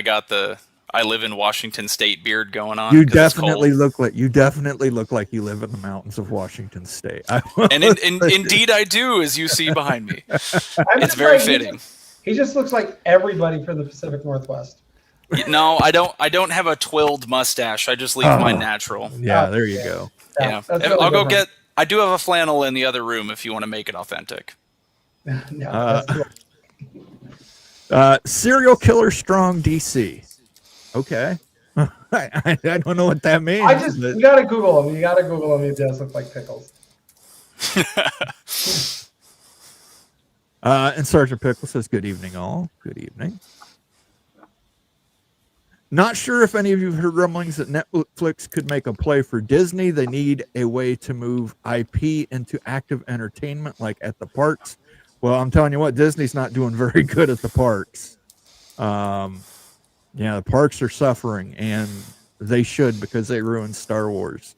I live in Washington State beard going on. You definitely look like you live in the mountains of Washington State. Indeed I do, as you see behind me. It's very fitting. He just looks like everybody from the Pacific Northwest. No, I don't have a twilled mustache. I just leave mine natural. Yeah, there you go. Yeah. I'll go get. I do have a flannel in the other room if you want to make it authentic. Serial killer strong DC. Okay. I don't know what that means. You gotta Google him. He does look like Pickles. And Sergeant Pickle says, good evening, all. Good evening. Not sure if any of you have heard rumblings that Netflix could make a play for Disney. They need a way to move IP into active entertainment, like at the parks. Well, I'm telling you what, Disney's not doing very good at the parks. Yeah, the parks are suffering, and they should because they ruined Star Wars.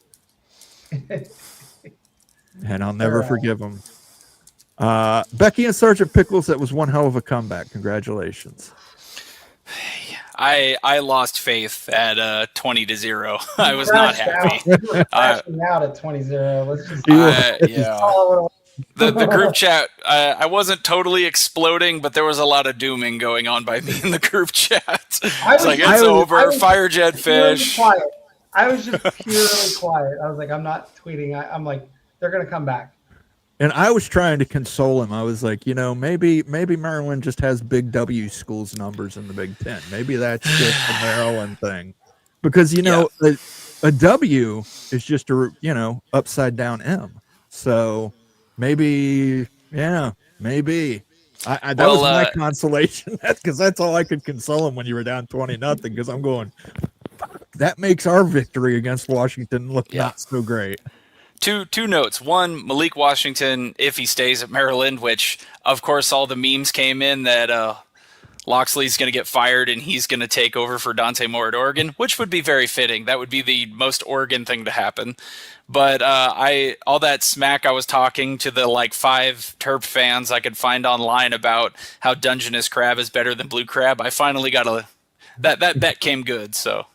And I'll never forgive them. Becky and Sergeant Pickles, that was one hell of a comeback. Congratulations. I lost faith at 20-0. I was not happy. Crashing out at 20-0. Let's just yeah. call it what it The group chat, I wasn't totally exploding, but there was a lot of dooming going on by me in the group chat. It's like, it's over, fire jet fish. Quiet. I was just purely quiet. I was like, I'm not tweeting. I'm like, they're going to come back. And I was trying to console him. I was like, maybe Maryland just has big W schools numbers in the Big Ten. Maybe that's just a Maryland thing. Because, a W is just a, upside down M. So maybe. That was my consolation. Because that's all I could console him when you were down 20-0. Because I'm going, that makes our victory against Washington look not so great. Two notes. One, Malik Washington, if he stays at Maryland, which, of course, all the memes came in that Loxley's going to get fired and he's going to take over for Dante Moore at Oregon, which would be very fitting. That would be the most Oregon thing to happen. But all that smack I was talking to the 5 Terp fans I could find online about how Dungeness crab is better than blue crab, I finally got that bet came good. So,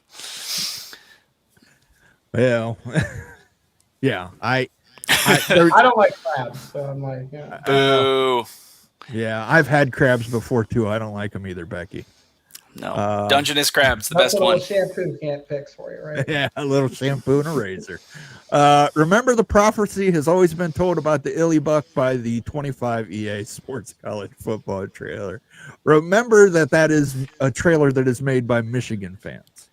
well. Yeah, I don't like crabs, so I'm like, boo. Yeah, I've had crabs before too. I don't like them either, Becky. No, Dungeness crab's the that's best a one. Shampoo can't fix for you, right? Yeah, a little shampoo and a razor. Remember, the prophecy has always been told about the Illy Buck by the 25 EA Sports College Football trailer. Remember that is a trailer that is made by Michigan fans.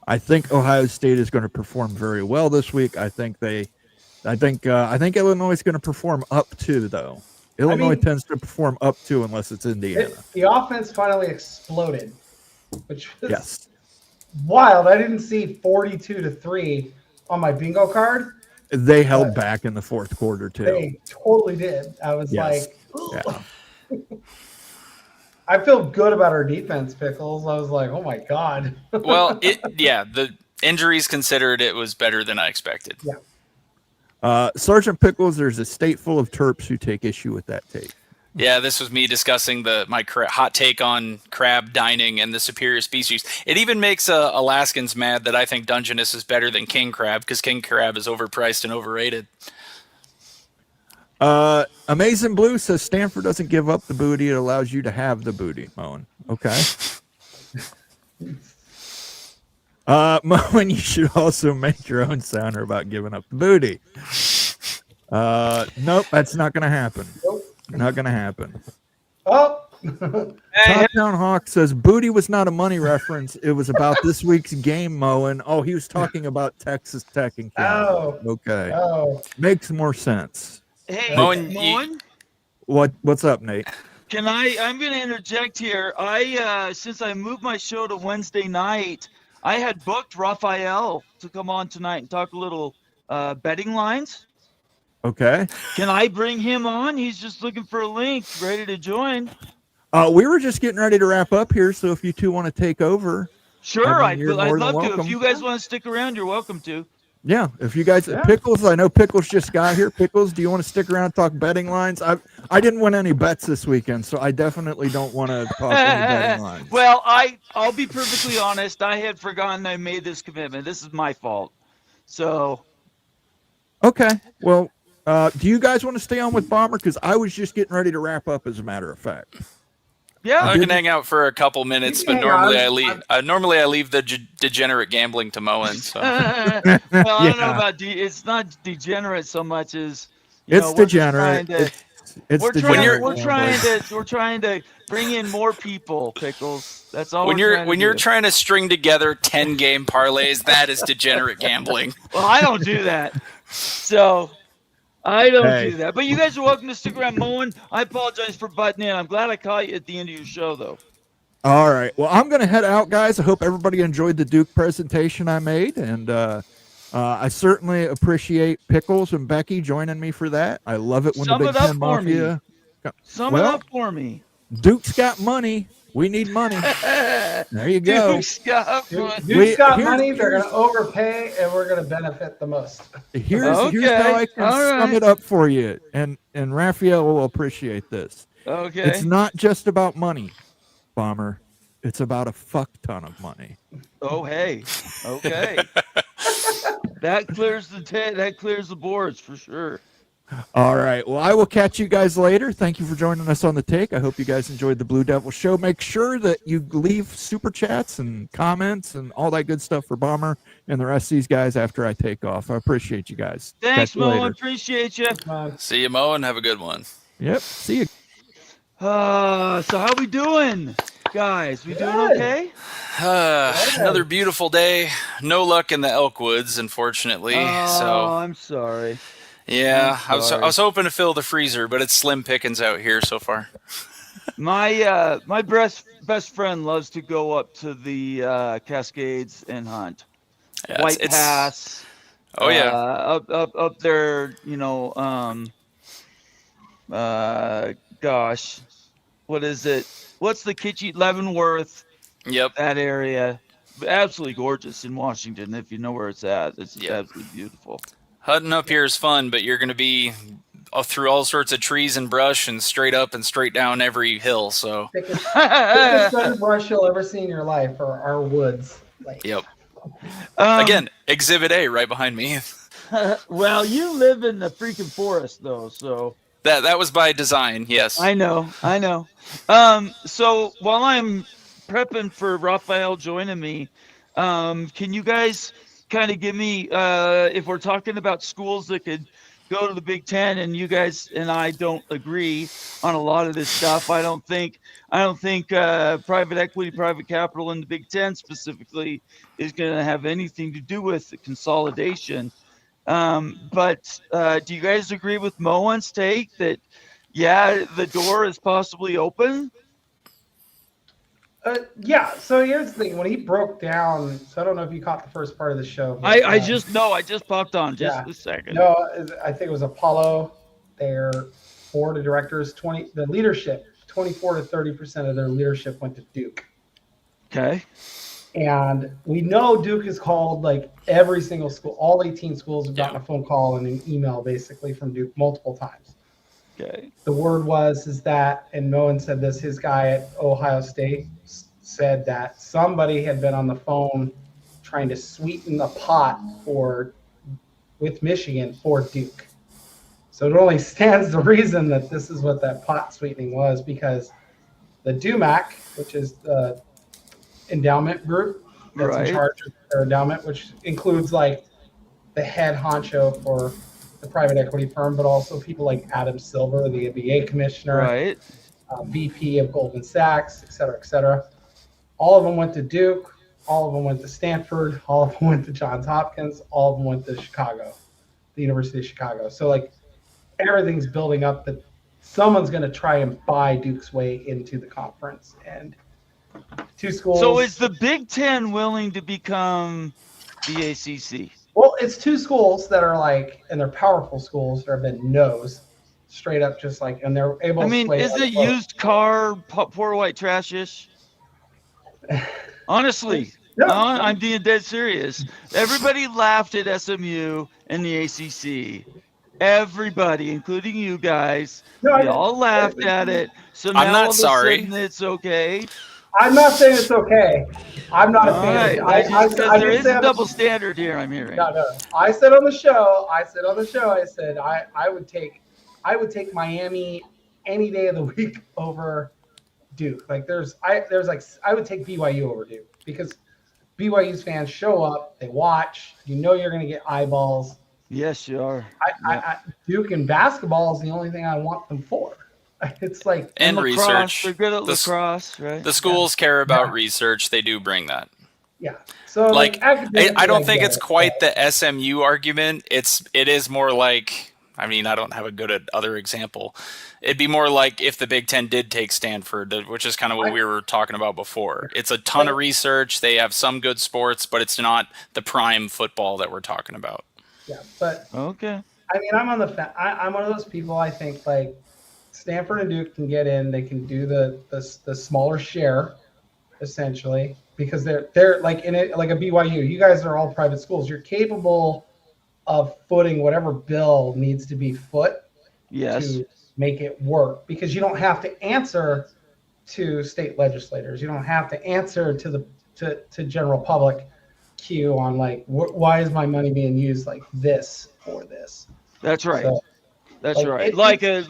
I think Ohio State is going to perform very well this week. I think Illinois is going to perform up to, though. Illinois tends to perform up to unless it's Indiana. The offense finally exploded, which was wild. I didn't see 42-3 on my bingo card. They held back in the fourth quarter too. They totally did. I was like, I feel good about our defense, Pickles. I was like, oh my God. Well, the injuries considered, it was better than I expected. Yeah. Sergeant Pickles, there's a state full of Terps who take issue with that take. Yeah, this was me discussing my hot take on crab dining and the superior species. It even makes Alaskans mad that I think Dungeness is better than king crab because king crab is overpriced and overrated. Amazing Blue says Stanford doesn't give up the booty; it allows you to have the booty. Moen, okay. Moen, you should also make your own sounder about giving up the booty. Nope, that's not going to happen. Nope. Not going to happen. Oh. Top Down Hawk says booty was not a money reference. It was about this week's game, Moen. Oh, he was talking about Texas Tech and Canada. Oh. Okay. Oh. Makes more sense. Hey, Moen, What's up, Nate? I'm going to interject here. Since I moved my show to Wednesday night, I had booked Raphael to come on tonight and talk a little betting lines. Okay. Can I bring him on? He's just looking for a link, ready to join. We were just getting ready to wrap up here, so if you two want to take over. Sure, I'd you're more love than to. welcome. If you guys want to stick around, you're welcome to. Yeah, if you guys, Pickles, I know Pickles just got here. Pickles, do you want to stick around and talk betting lines? I didn't win any bets this weekend, so I definitely don't want to talk any betting lines. Well, I'll be perfectly honest. I had forgotten I made this commitment. This is my fault. So. Okay, well, do you guys want to stay on with Bomber? Because I was just getting ready to wrap up, as a matter of fact. Yeah, I can hang out for a couple minutes, but normally I leave. Normally I leave the degenerate gambling to Moen. So. Well, I don't know about it's not degenerate so much as it's degenerate. We're trying to bring in more people, Pickles. That's all. When you're trying to string together 10-game parlays, that is degenerate gambling. Well, I don't do that. So. I don't do that. But you guys are welcome to stick around, Moen. I apologize for butting in. I'm glad I caught you at the end of your show, though. All right. Well, I'm going to head out, guys. I hope everybody enjoyed the Duke presentation I made. And I certainly appreciate Pickles and Becky joining me for that. I love it when the Big Ten Mafia. Sum it up for me. Duke's got money. We need money. There you go. Duke's got Duke, money. Duke's got Here's- money. They're going here's- to overpay, and we're going to benefit the most. Here's how I can all sum right. it up for you, and Raphael will appreciate this. Okay. It's not just about money, Bomber. It's about a fuck ton of money. Oh, hey. Okay. That clears the boards for sure. All right. Well, I will catch you guys later. Thank you for joining us on the take. I hope you guys enjoyed the Blue Devil show. Make sure that you leave super chats and comments and all that good stuff for Bomber and the rest of these guys after I take off. I appreciate you guys. Thanks, Catch you Mo. I later. appreciate you. See you, Mo, and have a good one. Yep. See you. So how we doing, guys? We doing Good. okay? Another beautiful day. No luck in the Elkwoods, unfortunately. Oh, So I'm sorry. yeah, I'm I was hoping to fill the freezer, but it's slim pickings out here so far. My best friend loves to go up to the Cascades and hunt. Yeah, White Pass. Oh yeah. Up there, gosh, what is it? What's the Kitschy Leavenworth? Yep. That area, absolutely gorgeous in Washington. If you know where it's at, it's Yep. absolutely beautiful. Hunting up here is fun, but you're going to be through all sorts of trees and brush and straight up and straight down every hill. So Biggest brush you'll ever see in your life are our woods. Like, yep. Um, Again, Exhibit A right behind me. Well, you live in the freaking forest, though, so That was by design. Yes. I know. So while I'm prepping for Raphael joining me, can you guys kind of give me, if we're talking about schools that could go to the Big Ten, and you guys and I don't agree on a lot of this stuff. I don't think private equity, private capital in the Big Ten specifically is going to have anything to do with the consolidation. But do you guys agree with Moen's take that, yeah, the door is possibly open? Yeah. So here's the thing. When he broke down, so I don't know if you caught the first part of the show. But, I just popped on just a second. No, I think it was Apollo. Their board of directors, the leadership, 24 to 30% of their leadership went to Duke. Okay. And we know Duke has called like every single school. All 18 schools have gotten a phone call and an email basically from Duke multiple times. Okay. The word is that, and Moen said this, his guy at Ohio State said that somebody had been on the phone trying to sweeten the pot with Michigan for Duke. So it only stands to reason that this is what that pot sweetening was, because the DUMAC, which is the endowment group that's in charge of their endowment, which includes like the head honcho for the private equity firm, but also people like Adam Silver, the NBA commissioner, VP of Goldman Sachs, et cetera, et cetera. All of them went to Duke. All of them went to Stanford. All of them went to Johns Hopkins. All of them went to Chicago, the University of Chicago. So like everything's building up that someone's going to try and buy Duke's way into the conference. And two schools. So is the Big Ten willing to become the ACC? Well, it's two schools that are like, and they're powerful schools that have been no's straight up, just like, and they're able to sway is it used car, poor white trash-ish? Honestly, I'm being dead serious. Everybody laughed at SMU and the ACC. Everybody, including you guys, we all laughed at it. So now I'm not all of a sorry. sudden it's okay. I'm not saying it's okay. I'm not a fan. Right. There is a double standard here, I'm hearing. No. I said on the show, I said I would take Miami any day of the week over Duke. Like I would take BYU over Duke, because BYU's fans show up, they watch, you're going to get eyeballs. Yes, you are. Duke in basketball is the only thing I want them for. It's like, and lacrosse, research. They're good at lacrosse, right? The schools care about research. They do bring that. Yeah. So like I don't think it's get it, quite but- the SMU argument. It is more like, I mean, I don't have a good other example. It'd be more like if the Big Ten did take Stanford, which is kind of what we were talking about before. It's a ton of research. They have some good sports, but it's not the prime football that we're talking about. Yeah, but okay. I mean, I'm on the I'm one of those people. I think like Stanford and Duke can get in. They can do the smaller share, essentially, because they're like in it like a BYU. You guys are all private schools. You're capable of footing whatever bill needs to be foot to make it work, because you don't have to answer to state legislators. You don't have to answer to the general public queue on like why is my money being used like this for this. That's right. So, That's right. Like a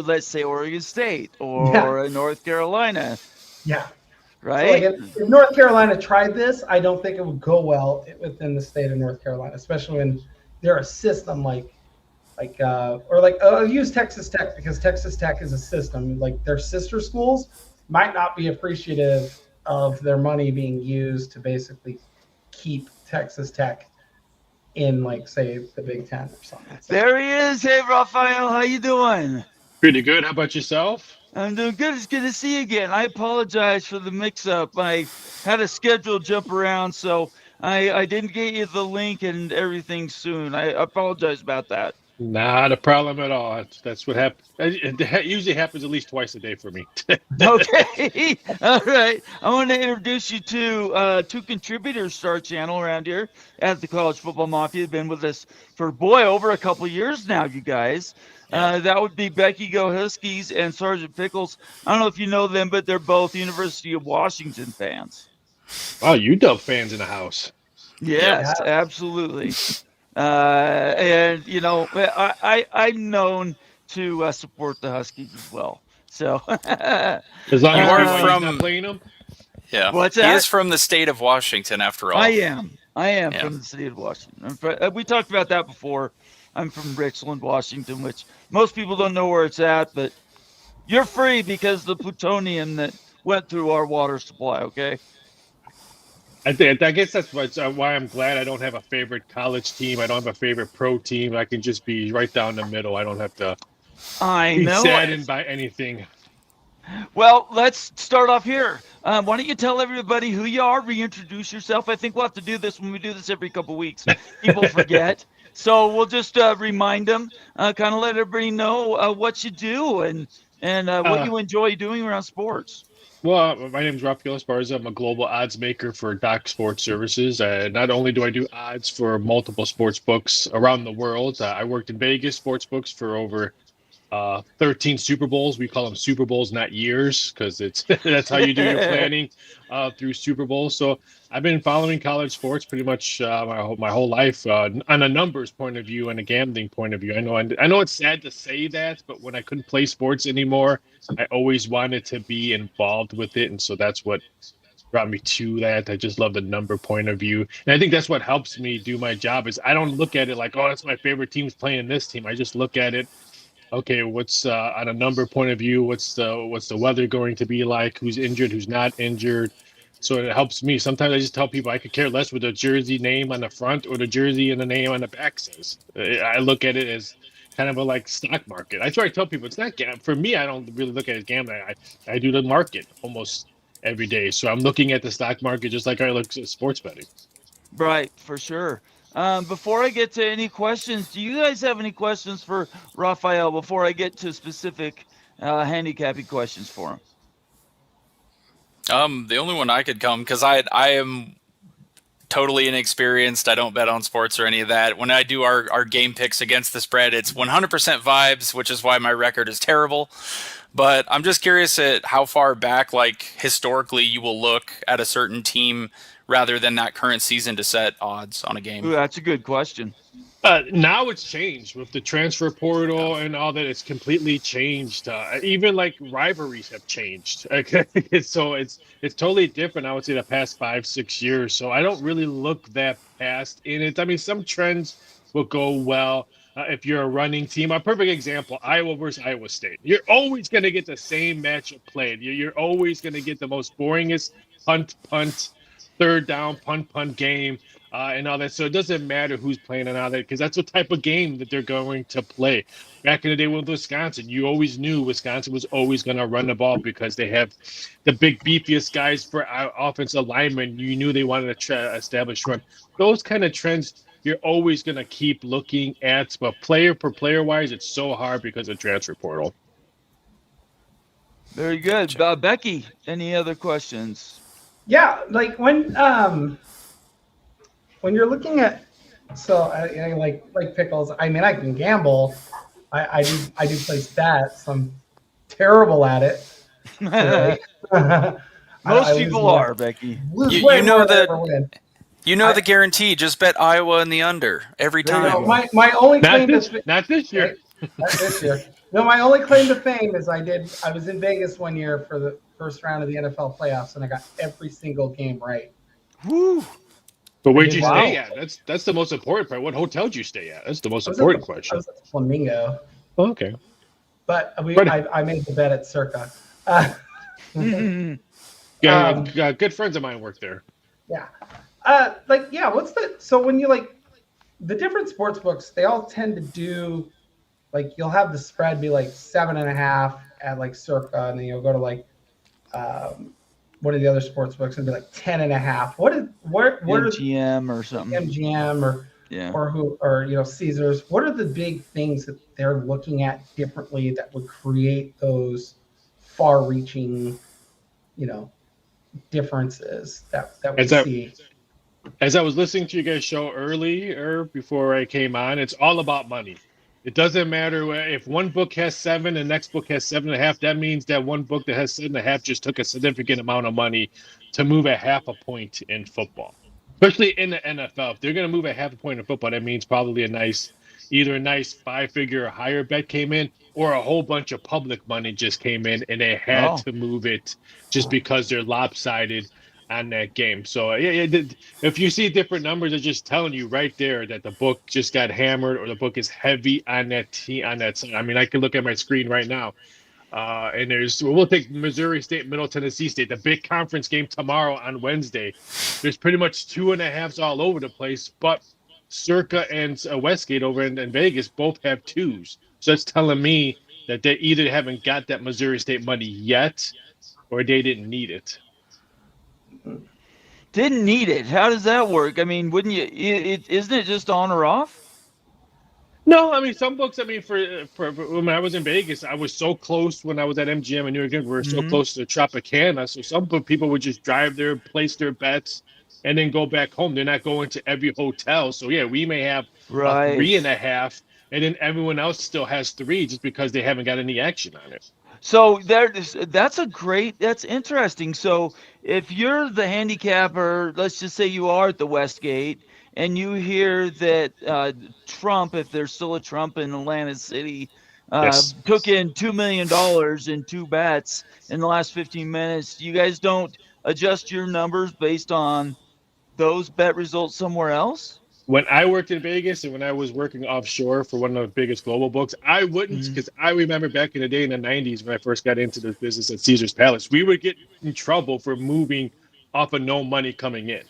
let's say Oregon State or a North Carolina. Yeah. Right. So like if North Carolina tried this, I don't think it would go well within the state of North Carolina, especially when they're a system I'll use Texas Tech, because Texas Tech is a system. Like their sister schools might not be appreciative of their money being used to basically keep Texas Tech in, like, say, the Big Ten or something. So, there he is. Hey, Raphael, how you doing? Pretty good. How about yourself? I'm doing good. It's good to see you again. I apologize for the mix-up. I had a schedule jump around, so I didn't get you the link and everything soon. I apologize about that. Not a problem at all. That's what happens. It usually happens at least twice a day for me. Okay. All right. I want to introduce you to two contributors to our channel around here at the College Football Mafia. Been with us for, over a couple years now, you guys. That would be Becky Go Huskies and Sergeant Pickles. I don't know if you know them, but they're both University of Washington fans. Oh, UW fans in the house. Yes, absolutely. And you know, I'm known to support the Huskies as well. So as long as BYU's not playing them. Yeah. What's that? He is from the state of Washington, after all. I am from the state of Washington. We talked about that before. I'm from Richland, Washington, which most people don't know where it's at, but you're free because of the plutonium that went through our water supply. Okay. I guess that's why I'm glad I don't have a favorite college team. I don't have a favorite pro team. I can just be right down the middle. I don't have to be saddened by anything. Well, let's start off here. Why don't you tell everybody who you are, reintroduce yourself. I think we'll have to do this when we do this every couple weeks. People forget. So we'll just remind them, kind of let everybody know what you do and what you enjoy doing around sports. Well, my name is Rafael Esparza. I'm a global odds maker for Doc Sports Services. Not only do I do odds for multiple sports books around the world, I worked in Vegas sports books for over 13 Super Bowls. We call them Super Bowls, not years, because that's how you do your planning through Super Bowls. So I've been following college sports pretty much my whole life on a numbers point of view and a gambling point of view. I know it's sad to say that, but when I couldn't play sports anymore, I always wanted to be involved with it, and so that's what brought me to that. I just love the number point of view, and I think that's what helps me do my job. Is I don't look at it like, oh, that's my favorite team's playing this team. I just look at it, okay, what's on a number point of view, what's the weather going to be like, who's injured, who's not injured. So it helps me. Sometimes I just tell people I could care less what the jersey name on the front or the jersey and the name on the back says. I look at it as kind of a like stock market. I try to tell people it's not for me. I don't really look at it as gambling. I do the market almost every day. So I'm looking at the stock market just like I look at sports betting. Right, for sure. Before I get to any questions, do you guys have any questions for Raphael before I get to specific handicapping questions for him? The only one I could come, because I am totally inexperienced. I don't bet on sports or any of that. When I do our game picks against the spread, it's 100% vibes, which is why my record is terrible. But I'm just curious at how far back, like historically, you will look at a certain team rather than that current season to set odds on a game. Ooh, that's a good question. Now it's changed with the transfer portal and all that. It's completely changed. Even like rivalries have changed. Okay, so it's totally different. I would say the past 5-6 years. So I don't really look that past in it. I mean, some trends will go well if you're a running team. A perfect example: Iowa versus Iowa State. You're always going to get the same matchup played. You're always going to get the most boringest punt, third down, punt game. And all that. So it doesn't matter who's playing and all that, because that's the type of game that they're going to play. Back in the day with Wisconsin, you always knew Wisconsin was always going to run the ball because they have the big, beefiest guys for offensive linemen. You knew they wanted to establish run. Those kind of trends you're always going to keep looking at. But player per player wise, it's so hard because of transfer portal. Very good. Becky, any other questions? Yeah, like when you're looking at, so I like pickles. I mean, I can gamble. I do place bets. I'm terrible at it. Clearly. Most I people lose are, Becky. lose You way know more than I the ever win. you know the guarantee. Just bet Iowa in the under every There you time. go. My only claim Not this year. Not this year. No, my only claim to fame is I was in Vegas one year for the first round of the NFL playoffs, and I got every single game right. Woo. But where'd you Wow. stay at? That's the most important part. What hotel did you stay at? That's the most I was important I question. was at the Flamingo, Oh, okay. but I made the bet at Circa. Yeah, good friends of mine work there. Yeah. So when you like the different sports books, they all tend to do like you'll have the spread be like 7.5 at like Circa, and then you'll go to like one of the other sports books and be like 10.5. What are MGM or something. MGM or Caesars? What are the big things that they're looking at differently that would create those far-reaching, differences that we see? As I was listening to you guys' show earlier before I came on, it's all about money. It doesn't matter if one book has 7 and the next book has 7.5. That means that one book that has 7.5 just took a significant amount of money to move a half a point in football, especially in the NFL. If they're going to move a half a point in football, that means probably either a nice 5-figure or higher bet came in, or a whole bunch of public money just came in and they had to move it just because they're lopsided on that game. So if you see different numbers, it's just telling you right there that the book just got hammered or the book is heavy on that side. I mean, I can look at my screen right now, and we'll take Missouri State, Middle Tennessee State, the big conference game tomorrow on Wednesday. There's pretty much 2.5s all over the place, but Circa and Westgate over in Vegas both have 2s. So that's telling me that they either haven't got that Missouri State money yet, or they didn't need it. Didn't need it. How does that work? I mean, wouldn't you? Isn't it just on or off? No, I mean some books. I mean, for when I was in Vegas, I was so close when I was at MGM in New York. We were so close to Tropicana, so some people would just drive there, place their bets, and then go back home. They're not going to every hotel. So yeah, we may have a 3.5, and then everyone else still has 3 just because they haven't got any action on it. So that's interesting. So if you're the handicapper, let's just say you are at the Westgate, and you hear that Trump, if there's still a Trump in Atlantic City, took in $2 million in 2 bets in the last 15 minutes, you guys don't adjust your numbers based on those bet results somewhere else? When I worked in Vegas and when I was working offshore for one of the biggest global books, I wouldn't, because I remember back in the day in the 90s when I first got into this business at Caesar's Palace, we would get in trouble for moving off of no money coming in.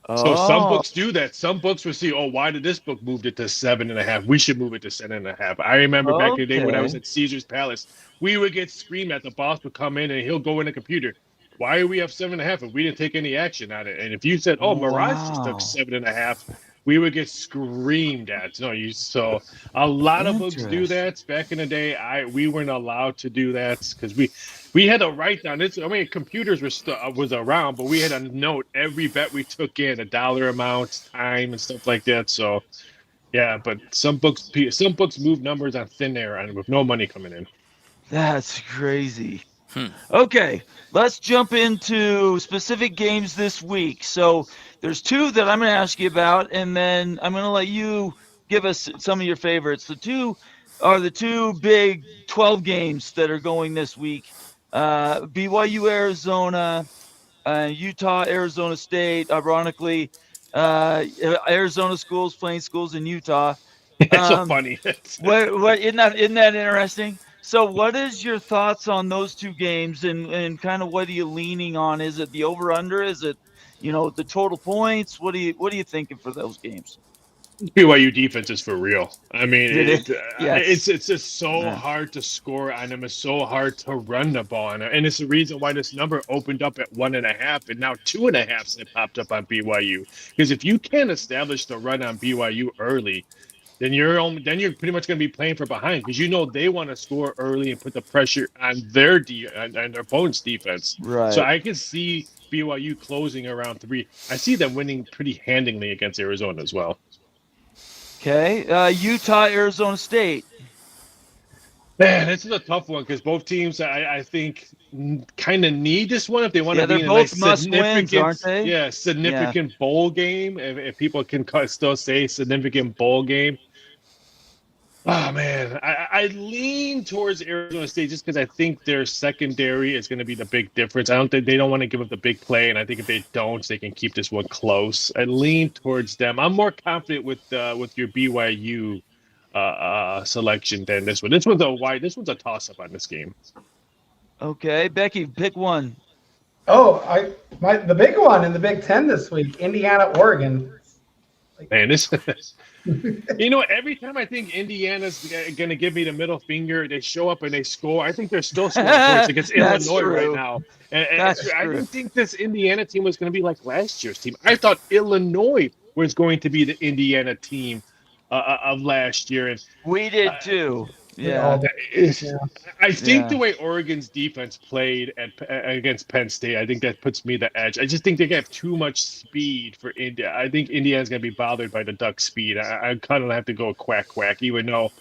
So some books do that. Some books will see, why did this book move it to 7.5? We should move it to 7.5. I remember back in the day when I was at Caesar's Palace, we would get screamed at. The boss would come in and he'll go in the computer. Why are we up 7.5 if we didn't take any action on it? And if you said, Mirage just took 7.5, we would get screamed at. So a lot of books do that. Back in the day, we weren't allowed to do that because we had to write down this. I mean, computers was around, but we had to note every bet we took in, a dollar amount, time, and stuff like that. So yeah, but some books move numbers on thin air and with no money coming in. That's crazy. Okay, let's jump into specific games this week. So there's 2 that I'm going to ask you about, and then I'm going to let you give us some of your favorites. The 2 are the 2 big 12 games that are going this week. BYU, Arizona, Utah, Arizona State. Ironically, Arizona schools playing schools in Utah. That's so funny. What isn't that interesting? So what is your thoughts on those 2 games and kind of what are you leaning on? Is it the over under? Is it, the total points? What are you thinking for those games? BYU defense is for real. I mean, Yes. it's just so hard to score on them. It's so hard to run the ball on them. And it's the reason why this number opened up at 1.5 and now 2.5 have popped up on BYU. Because if you can't establish the run on BYU early, then you're pretty much going to be playing for behind because they want to score early and put the pressure on their on their opponent's defense. Right. So I can see BYU closing around 3. I see them winning pretty handily against Arizona as well. Okay. Utah, Arizona State. Man, this is a tough one because both teams, I think, kind of need this one if they want to be in a nice must-wins, aren't they? Yeah, significant bowl game. If people can still say significant bowl game. Oh man, I lean towards Arizona State just because I think their secondary is going to be the big difference. I don't think they don't want to give up the big play, and I think if they don't, they can keep this one close. I lean towards them. I'm more confident with your BYU selection than this one. This one's a toss-up on this game. Okay, Becky, pick one. Oh, the big one in the Big Ten this week, Indiana, Oregon. Man, this every time I think Indiana's going to give me the middle finger, they show up and they score. I think they're still scoring points against Illinois right now. And I didn't think this Indiana team was going to be like last year's team. I thought Illinois was going to be the Indiana team of last year. And we did too. Yeah. I think the way Oregon's defense played against Penn State, I think that puts me the edge. I just think they have too much speed for India. I think Indiana's going to be bothered by the Duck speed. I kind of have to go quack, even though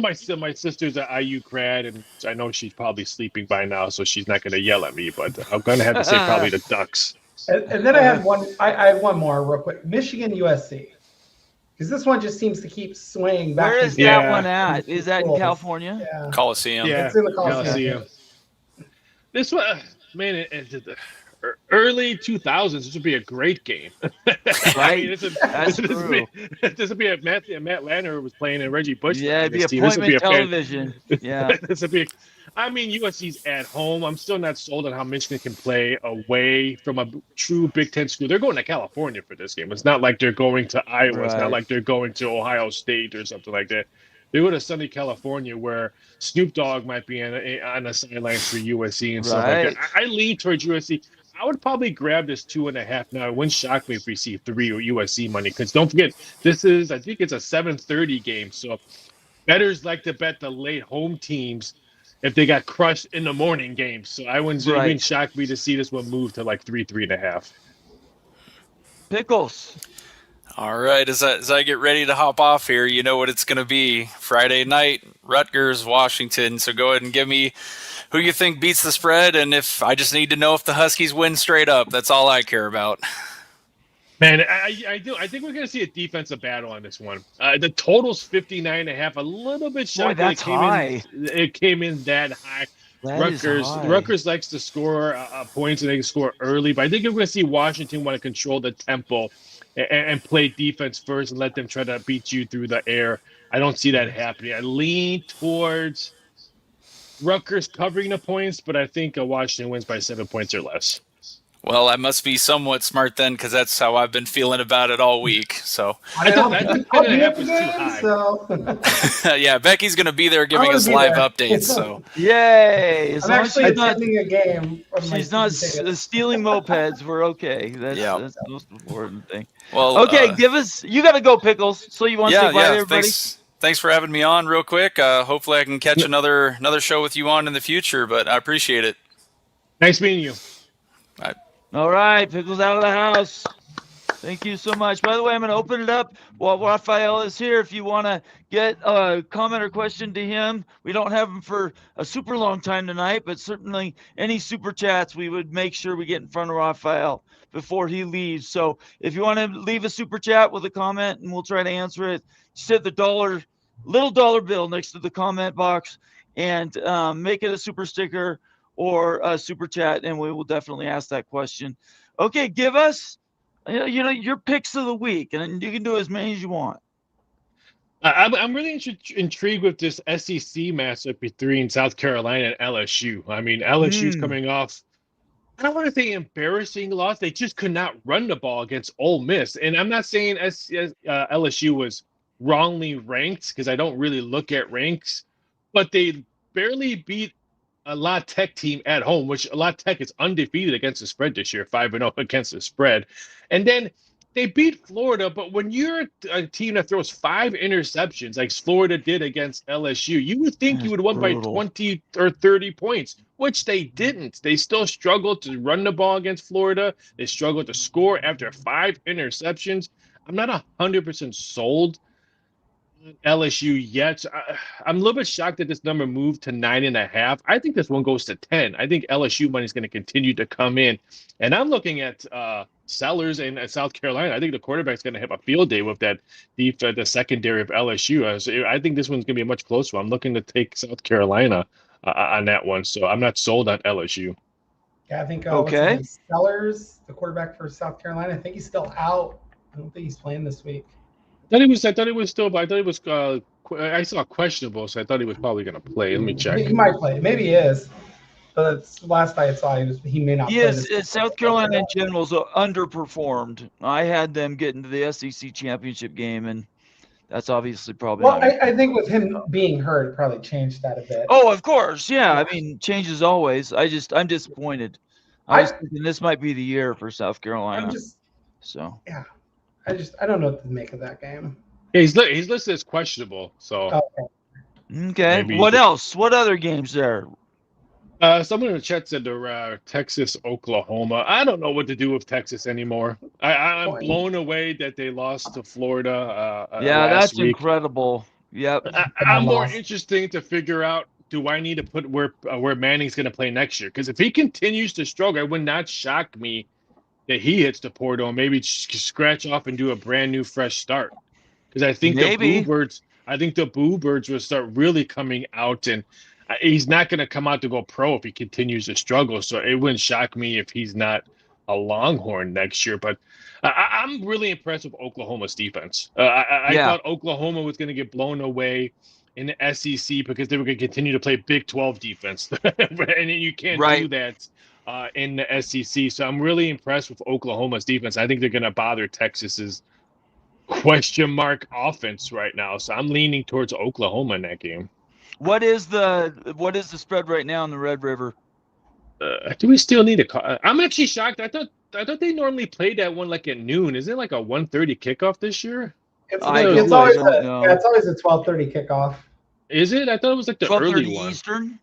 my sister's an IU grad, and I know she's probably sleeping by now, so she's not going to yell at me, but I'm going to have to say probably the Ducks. And then I had one. I had one more real quick. Michigan, USC. Because this one just seems to keep swaying back. Where is that one at? Is that in California? Yeah. Coliseum. Yeah, it's in the Coliseum. This one, man, early 2000s. This would be a great game. Right. This would be a Matt Lanner was playing and Reggie Bush. Yeah, it'd be appointment television. Yeah. This would be. USC's at home. I'm still not sold on how Michigan can play away from a true Big Ten school. They're going to California for this game. It's not like they're going to Iowa. Right. It's not like they're going to Ohio State or something like that. They go to sunny California where Snoop Dogg might be on the sidelines for USC and stuff like that. I lean towards USC. I would probably grab this 2.5 now. It wouldn't shock me if we see 3 USC money because don't forget, I think it's a 7:30 game. So bettors like to bet the late home teams if they got crushed in the morning games. So it wouldn't shock me to see this one move to like 3.5. Pickles. All right, as I get ready to hop off here, you know what it's going to be. Friday night, Rutgers, Washington. So go ahead and give me who you think beats the spread, and if I just need to know if the Huskies win straight up. That's all I care about. Man, I do. I think we're going to see a defensive battle on this one. The total's 59.5. A little bit shocked. Boy, that's high. It came in that high. Rutgers likes to score points and they can score early, but I think we're going to see Washington want to control the tempo and play defense first and let them try to beat you through the air. I don't see that happening. I lean towards Rutgers covering the points, but I think Washington wins by 7 points or less. Well, I must be somewhat smart then, because that's how I've been feeling about it all week. So I thought that 10.5 was too high. Yeah, Becky's going to be there giving us live updates. So yay! I'm actually attending a game. She's not stealing mopeds. We're okay. That's the most important thing. Well, okay, you got to go, Pickles. So you want to say bye to everybody? Thanks for having me on real quick. Hopefully I can catch another show with you on in the future, but I appreciate it. Nice meeting you. Bye. All right, Pickles out of the house. Thank you so much. By the way, I'm going to open it up while Raphael is here. If you want to get a comment or question to him, we don't have him for a super long time tonight, but certainly any super chats, we would make sure we get in front of Raphael before he leaves. So if you want to leave a super chat with a comment, and we'll try to answer it, just hit the little dollar bill next to the comment box and make it a super sticker or a super chat, and we will definitely ask that question. Okay, give us your picks of the week, and you can do as many as you want. I'm really intrigued with this SEC matchup between South Carolina and LSU. I mean, LSU's coming off, I don't want to say embarrassing loss. They just could not run the ball against Ole Miss. And I'm not saying LSU was wrongly ranked because I don't really look at ranks, but they barely beat a La Tech team at home, which La Tech is undefeated against the spread this year, 5-0 against the spread. And then they beat Florida, but when you're a team that throws 5 interceptions, like Florida did against LSU, you would think you would win by 20 or 30 points, which they didn't. They still struggled to run the ball against Florida. They struggled to score after 5 interceptions. I'm not 100% sold on LSU yet. I'm a little bit shocked that this number moved to 9.5. I think this one goes to 10. I think LSU money is going to continue to come in, and I'm looking at Sellers in South Carolina. I think the quarterback's going to have a field day with that the secondary of LSU. I think this one's going to be a much closer one. I'm looking to take South Carolina on that one, so I'm not sold on LSU. Yeah, I think Okay. Sellers, the quarterback for South Carolina, I think he's still out. I don't think he's playing this week. I thought he was still, but I thought he was. I saw questionable, so I thought he was probably going to play. Let me check. He might play. Maybe he is. But it's, last I saw, he may not. Yes, play South Carolina in general is underperformed. I had them get into the SEC championship game, and that's obviously probably. Well, I think with him being hurt, it probably changed that a bit. Oh, of course, yeah. I mean, changes always. I'm disappointed. I was thinking this might be the year for South Carolina. I don't know what to make of that game. Yeah, he's listed as questionable. So okay. What else? What other games there? Someone in the chat said the Texas, Oklahoma. I don't know what to do with Texas anymore. I'm blown away that they lost to Florida. That's week. Incredible. Yep. I'm more interested to figure out, do I need to put where Manning's going to play next year? Because if he continues to struggle, it would not shock me that he hits the portal and maybe scratch off and do a brand new fresh start. Because I think the Boo Birds will start really coming out, and he's not going to come out to go pro if he continues to struggle. So it wouldn't shock me if he's not a Longhorn next year. But I'm really impressed with Oklahoma's defense. I thought Oklahoma was going to get blown away in the SEC because they were going to continue to play Big 12 defense. And you can't do that in the SEC. So I'm really impressed with Oklahoma's defense. I think they're going to bother Texas's question mark offense right now. So I'm leaning towards Oklahoma in that game. What is the spread right now in the Red River? Do we still need a call? I'm actually shocked. I thought they normally play that one like at noon. Is it like a 1:30 kickoff this year? It's always a 12:30 kickoff. Is it? I thought it was like the early one. Eastern?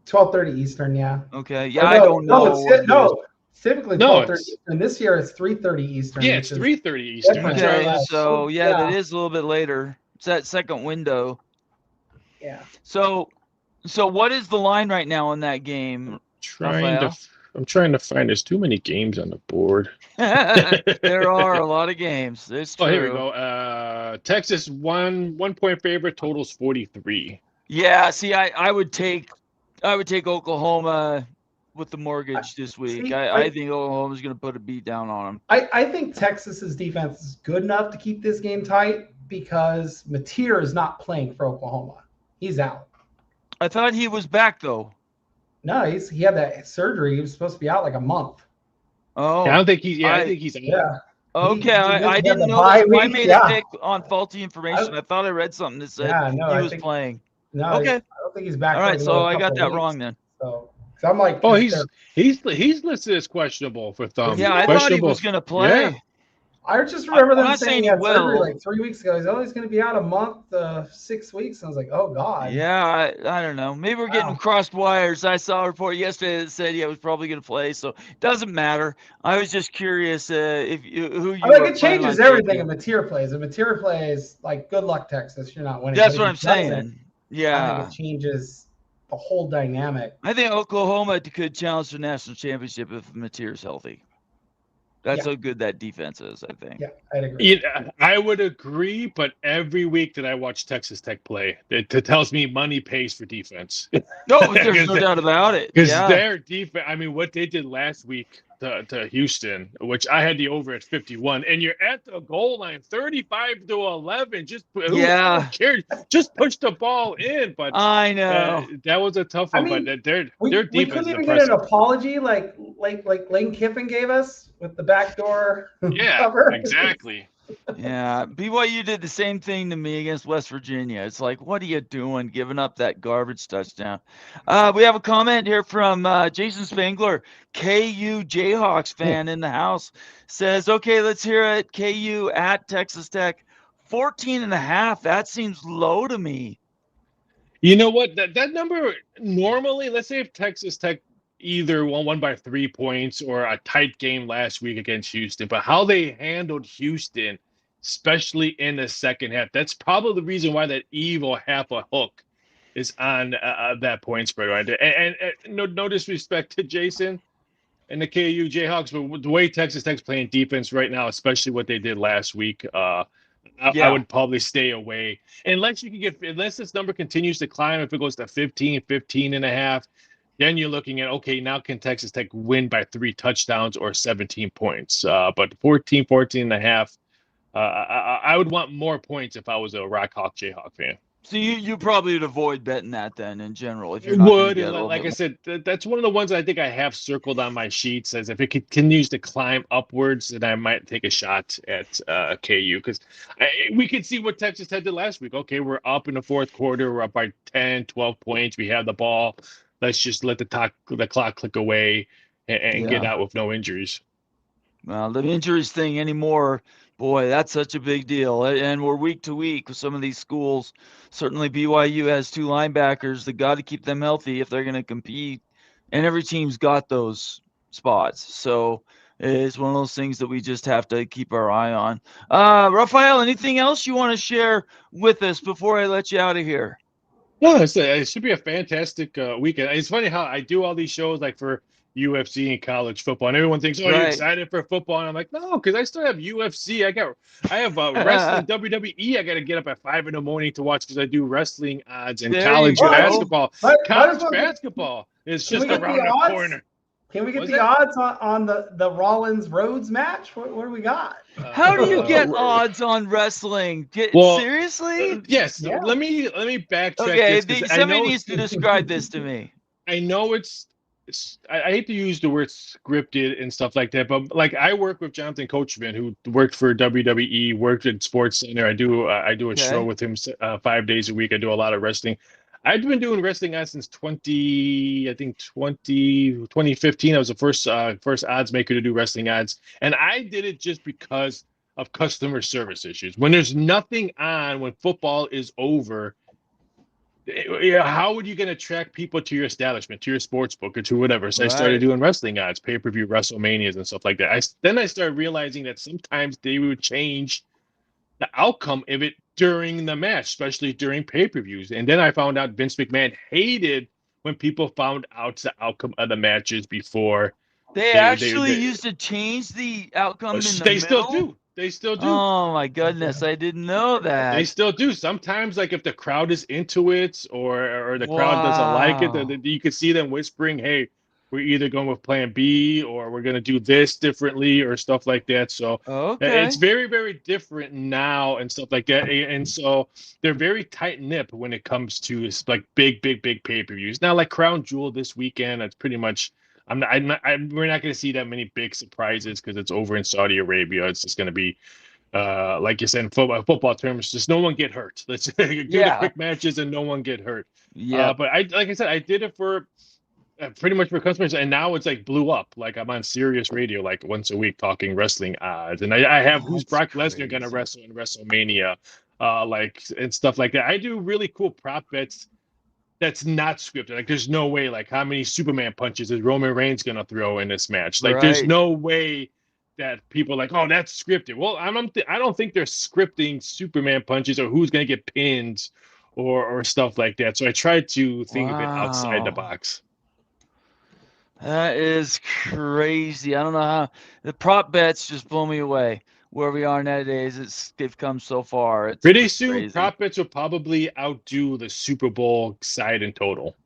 12:30 Eastern, yeah. Okay. Yeah, I don't know. No, typically 12:30 Eastern. This year it's 3:30 Eastern. Yeah, it's 3:30 Eastern. Okay, so that is a little bit later. It's that second window. Yeah. So what is the line right now in that game? I'm trying to find. There's too many games on the board. There are a lot of games. It's true. Oh, here we go. Texas 1-point favorite. Totals 43. Yeah. See, I would take Oklahoma with the mortgage this week. I think Oklahoma's going to put a beat down on them. I think Texas's defense is good enough to keep this game tight because Mateer is not playing for Oklahoma. He's out. I thought he was back though. No, he had that surgery. He was supposed to be out like a month. Oh, yeah, I don't think he's. I think he's. Yeah. Okay, I didn't know. I made a pick on faulty information. I thought I read something that said he was playing. No, okay. I don't think he's back. All right, so I got that wrong then. So I'm like, he's listed as questionable for Thumb. Yeah, I thought he was going to play. Yeah. I just remember them saying he had surgery like 3 weeks ago. He's always going to be out a month, 6 weeks. And I was like, oh, God. Yeah, I don't know. Maybe we're getting crossed wires. I saw a report yesterday that said he was probably going to play, so it doesn't matter. I was just curious who you it changes everything if Mateer plays. If Mateer plays, like, good luck, Texas. You're not winning. That's what I'm saying. Yeah. I think it changes the whole dynamic. I think Oklahoma could challenge the national championship if Mateer's healthy. That's how good that defense is, I think. Yeah, I'd agree. I would agree, but every week that I watch Texas Tech play, it tells me money pays for defense. No, there's no doubt about it. Because their defense, I mean, what they did last week to Houston, which I had the over at 51, and you're at the goal line, 35-11. Who cares? Just push the ball in. But I know that was a tough one. But their defense. We couldn't even get an apology like Lane Kiffin gave us with the backdoor. Yeah, cover. Exactly. Yeah, BYU did the same thing to me against West Virginia. It's like, what are you doing, giving up that garbage touchdown? We have a comment here from Jason Spangler, KU Jayhawks fan in the house. Says, okay, let's hear it. KU at Texas Tech, 14.5. That seems low to me. You know what? That number normally, let's say if Texas Tech either won by 3 points or a tight game last week against Houston, but how they handled Houston, especially in the second half, that's probably the reason why that evil half a hook is on that point spread right there. And no disrespect to Jason and the KU Jayhawks, but the way Texas Tech's playing defense right now, especially what they did last week, I would probably stay away unless this number continues to climb. If it goes to 15.5, then you're looking at, okay, now can Texas Tech win by 3 touchdowns or 17 points? But 14.5, I would want more points if I was a Rock Hawk Jayhawk fan. So you probably would avoid betting that then in general if you're not gonna get like I said, that's one of the ones I think I have circled on my sheets as if it continues to climb upwards, then I might take a shot at KU because we could see what Texas Tech did last week. Okay, we're up in the fourth quarter, we're up by 10, 12 points, we have the ball. Let's just let the clock click away and get out with no injuries. Well, the injuries thing anymore, boy, that's such a big deal. And we're week to week with some of these schools. Certainly BYU has 2 linebackers. They got to keep them healthy if they're going to compete. And every team's got those spots. So it's one of those things that we just have to keep our eye on. Rafael, anything else you want to share with us before I let you out of here? No, it should be a fantastic weekend. It's funny how I do all these shows like for UFC and college football, and everyone thinks, "Oh, you're excited for football," and I'm like, "No, because I still have UFC. I have wrestling, WWE. I got to get up at 5 a.m. to watch because I do wrestling odds and college basketball. College basketball is just around the corner." Can we get the odds on the Rollins Rhodes match? What do we got? How do you get odds on wrestling? Seriously? Yes. Yeah. Let me backtrack. Okay, somebody needs to describe this to me. I know I hate to use the word scripted and stuff like that, but like I work with Jonathan Coachman, who worked for WWE, worked at Sports Center. I do a show with him 5 days a week. I do a lot of wrestling. I've been doing wrestling odds since 2015. I was the first odds maker to do wrestling odds, and I did it just because of customer service issues. When there's nothing on, when football is over, how are you going to attract people to your establishment, to your sports book, or to whatever? So I started doing wrestling odds, pay-per-view WrestleManias and stuff like that. Then I started realizing that sometimes they would change the outcome of it during the match, especially during pay-per-views. And then I found out Vince McMahon hated when people found out the outcome of the matches before. They used to change the outcome in the middle? They still do. Oh my goodness, I didn't know that. They still do. Sometimes, like if the crowd is into it or the crowd doesn't like it, you can see them whispering, "Hey, we're either going with plan B or we're going to do this differently," or stuff like that. So it's very, very different now and stuff like that. And so they're very tight-knit when it comes to like big pay-per-views. Now, like Crown Jewel this weekend, it's pretty much we're not going to see that many big surprises because it's over in Saudi Arabia. It's just going to be like you said in football terms, just no one get hurt. Let's do the quick matches and no one get hurt. But like I said, I did it for pretty much for customers, and now it's like blew up. Like I'm on Sirius Radio like once a week talking wrestling odds, and I have who's Brock Lesnar going to wrestle in WrestleMania, and stuff like that. I do really cool prop bets. That's not scripted. Like, there's no way. Like, how many Superman punches is Roman Reigns gonna throw in this match? Like, there's no way that people are like, oh, that's scripted. Well, I don't think they're scripting Superman punches or who's gonna get pinned or stuff like that. So I tried to think of it outside the box. That is crazy. I don't know how the prop bets just blow me away. Where we are nowadays, they've come so far. Pretty soon, prop bets will probably outdo the Super Bowl side in total.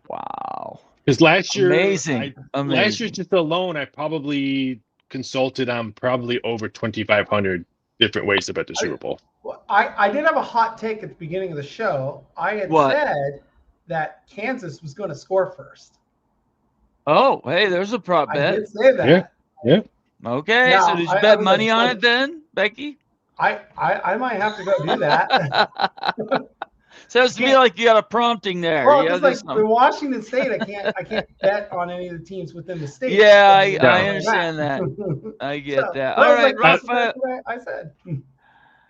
Wow! Because last year, last year just alone, I probably consulted on probably over 2,500 different ways to bet the Super Bowl. I did have a hot take at the beginning of the show. I had said that Kansas was going to score first. Oh, hey, there's a prop bet. I did say that. Yeah. Okay, No, so did you I bet was money on like- it then, Becky? I might have to go do that. Sounds to me like you got a prompting there. Well, You just gotta do like something. in Washington State, I can't bet on any of the teams within the state. Yeah, I Yeah. understand that. I get So, that. but I All was right, like, that's Raphael. what I said.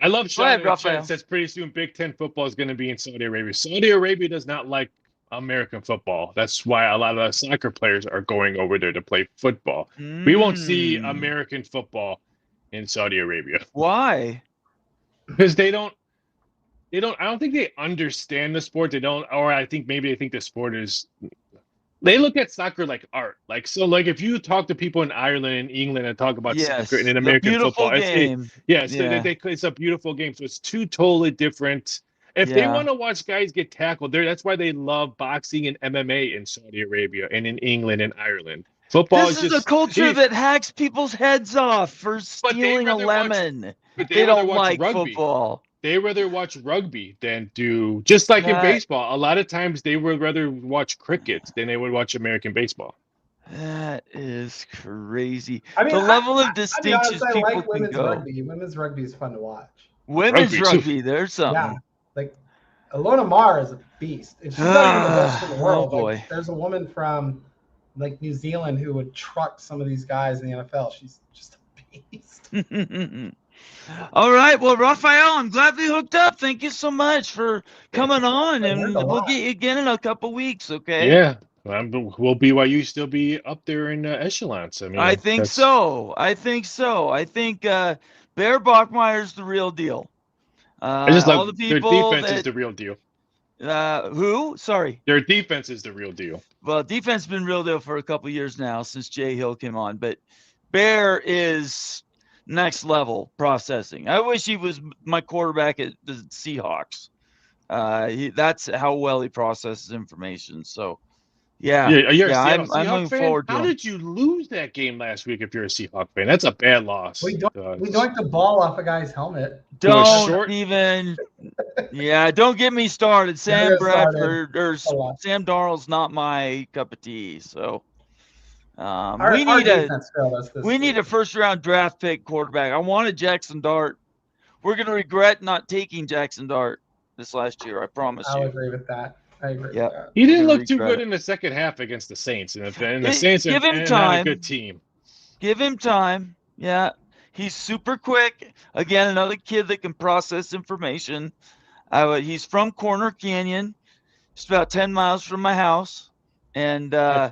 I love Go ahead, Sean in the Raphael. chat. Says pretty soon Big Ten football is going to be in Saudi Arabia. Saudi Arabia does not like American football. That's why a lot of soccer players are going over there to play football. We won't see Mm. American football in Saudi Arabia Why? because they don't. I don't think they understand the sport. They don't, or I think maybe they think the sport is. They look at soccer like art. Like so, like if you talk to people in Ireland and England and talk about Yes, soccer and in the American beautiful football, game. Yes, Yeah. it's a beautiful game. So it's two totally different. If they Yeah. want to watch guys get tackled, that's why they love boxing and MMA in Saudi Arabia and in England and Ireland. Football This is just a culture that hacks people's heads off for But they stealing a rather watch- lemon. but They rather don't watch like rugby. football. They rather watch rugby than do just like in That- baseball. A lot of times they would rather watch cricket than they would watch American baseball. That is crazy. I mean, the level of I'll be distinctions honest, I people like can women's go. rugby. Women's rugby is fun to watch. Women's Rugby, too. rugby, there's something. Yeah, like Ilona Maher is a beast. If she's not even the best in the Oh, world, boy. like, there's a woman from like New Zealand who would truck some of these guys in the NFL. She's just a beast. All right. Well, Raphael, I'm glad we hooked up. Thank you so much for coming on, I and learned a we'll lot. get you again in a couple weeks, okay? Yeah. Will BYU still be up there in echelons? I mean, I think that's- so. I think Bear Bachmeier's the real deal. I just all love the their people defense is that, the real deal. who? Sorry. Their defense is the real deal. Well, defense has been real deal for a couple years now since Jay Hill came on, but Bear is next level processing. I wish he was my quarterback at the Seahawks. That's how well he processes information. So, yeah, You're a I'm Seahawks looking fan? forward to How him. did you lose that game last week if you're a Seahawks fan? That's a bad loss. We doinked the ball off a guy's helmet. Don't short- even. Yeah, don't get me started. Sam get started. Bradford or Oh, Sam Darnold's not my cup of tea. So, Our we need a. defense failed us this We need a week. first-round draft pick quarterback. I wanted Jackson Dart. We're going to regret not taking Jackson Dart this last year. I promise I'll you. agree with that. I agree Yep. with that. He didn't Gonna look too regret good it. in the second half against the Saints, and the Hey, Saints are give him not a time. good team. Give him time. Yeah. He's super quick. Again, another kid that can process information. He's from Corner Canyon. Just about 10 miles from my house. And I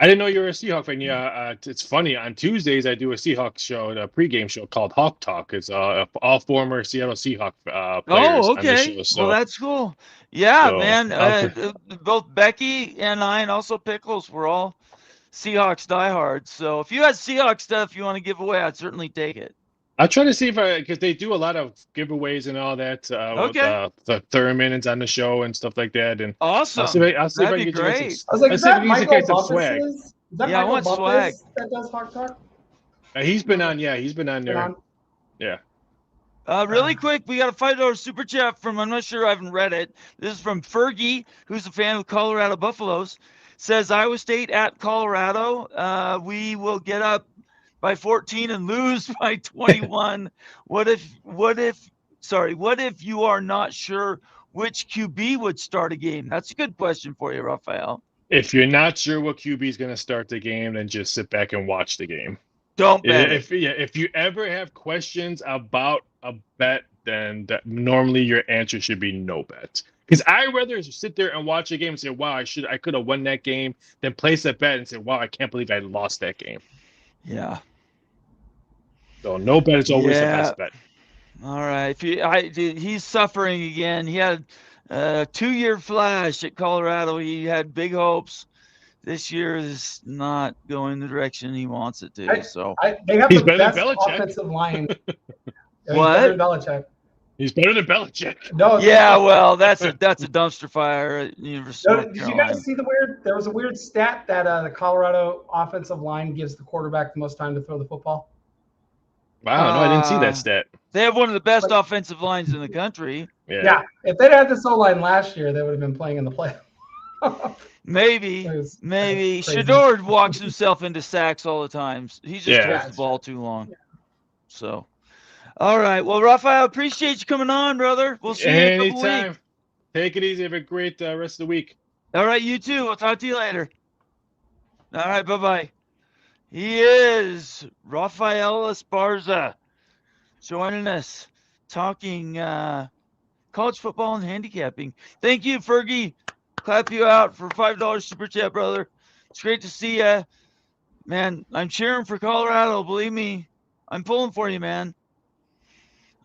didn't know you were a Seahawks fan. Yeah, it's funny. On Tuesdays, I do a Seahawks show, a pregame show called Hawk Talk. It's all former Seattle Seahawks players oh, on the okay. show. So Well, that's cool. Yeah, So, man. I'll Both Becky and I, and also Pickles, were all Seahawks diehards. So if you had Seahawks stuff you want to give away, I'd certainly take it. I'll try to see because they do a lot of giveaways and all that. Okay. With, the Thurman is on the show and stuff like that. And Awesome. I'll see if I That'd can be get you guys great. I was like, Let's is see if that we can Michael get some Bumpus? swag. Is that Yeah, I Michael want Bumpus swag. that does Hawk Talk? He's been on. Yeah, he's been on Been there. on? Yeah. Really quick, we got a $5 super chat from, I'm not sure, I haven't read it. This is from Fergie, who's a fan of Colorado Buffaloes. Says Iowa State at Colorado. We will get up by 14 and lose by 21. What if you are not sure which QB would start a game? That's a good question for you, Raphael. If you're not sure what QB is going to start the game, then just sit back and watch the game. Don't bet it. If you ever have questions about a bet, then normally your answer should be no bet. Because I'd rather sit there and watch a game and say, "Wow, I could have won that game," than place a bet and say, "Wow, I can't believe I lost that game." Yeah. So no bet is always the Yeah. best bet. All right. He's suffering again. He had a 2-year flash at Colorado. He had big hopes. This year is not going the direction he wants it to. They have He's the better than best Belichick. offensive line. He's What? better than Belichick. He's better than Belichick. No. Yeah, well, that's a dumpster fire at University No, of North did you Carolina. guys see there was a weird stat that the Colorado offensive line gives the quarterback the most time to throw the football? Wow, no, I didn't see that stat. They have one of the best offensive lines in the country. Yeah. If they'd had this O-line last year, they would have been playing in the play. Maybe. That was Maybe. crazy. Shador walks himself into sacks all the time. He just Yeah. holds the ball too long. So, all right. Well, Raphael, appreciate you coming on, brother. We'll see you in a couple Anytime. weeks. Take it easy. Have a great rest of the week. All right, you too. We'll talk to you later. All right, bye-bye. He is Rafael Esparza joining us, talking college football and handicapping. Thank you, Fergie. Clap you out for $5 super chat, brother. It's great to see you. Man, I'm cheering for Colorado. Believe me, I'm pulling for you, man.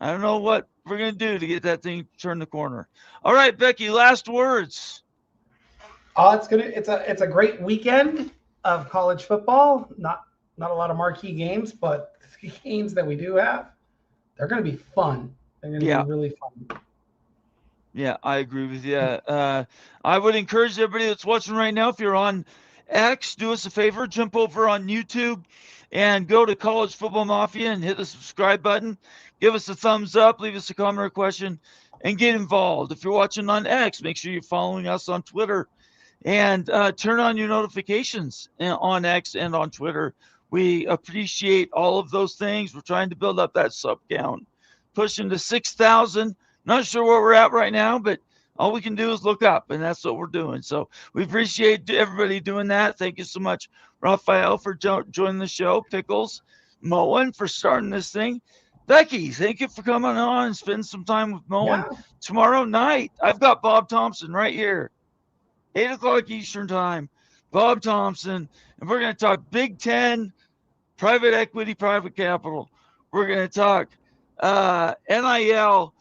I don't know what we're going to do to get that thing turned the corner. All right, Becky, last words. It's a great weekend of college football. Not a lot of marquee games, but the games that we do have, they're going to be fun. They're going to be really fun. Yeah, I agree with you. I would encourage everybody that's watching right now, if you're on X, do us a favor, jump over on YouTube and go to College Football Mafia and hit the subscribe button. Give us a thumbs up, leave us a comment or question, and get involved. If you're watching on X, make sure you're following us on Twitter and turn on your notifications on X and on Twitter. We appreciate all of those things. We're trying to build up that sub count, pushing to 6,000. Not sure where we're at right now, but all we can do is look up, and that's what we're doing. So we appreciate everybody doing that. Thank you so much, Raphael, for joining the show. Pickles, Moen for starting this thing. Becky, thank you for coming on and spending some time with Moen. Yeah. Tomorrow night, I've got Bob Thompson right here, 8 o'clock Eastern time. Bob Thompson, and we're going to talk Big Ten, private equity, private capital. We're going to talk NIL,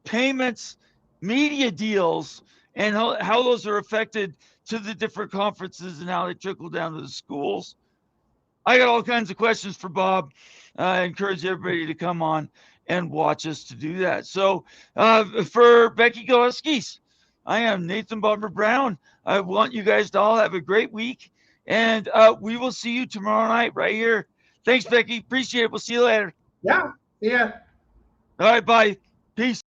payments, media deals, and how those are affected to the different conferences and how they trickle down to the schools. I got all kinds of questions for Bob. I encourage everybody to come on and watch us to do that. So for Becky Gillespie, I am Nathan Bobber Brown. I want you guys to all have a great week, and we will see you tomorrow night right here. Thanks, Becky. Appreciate it. We'll see you later. Yeah. Yeah. All right, bye. Peace.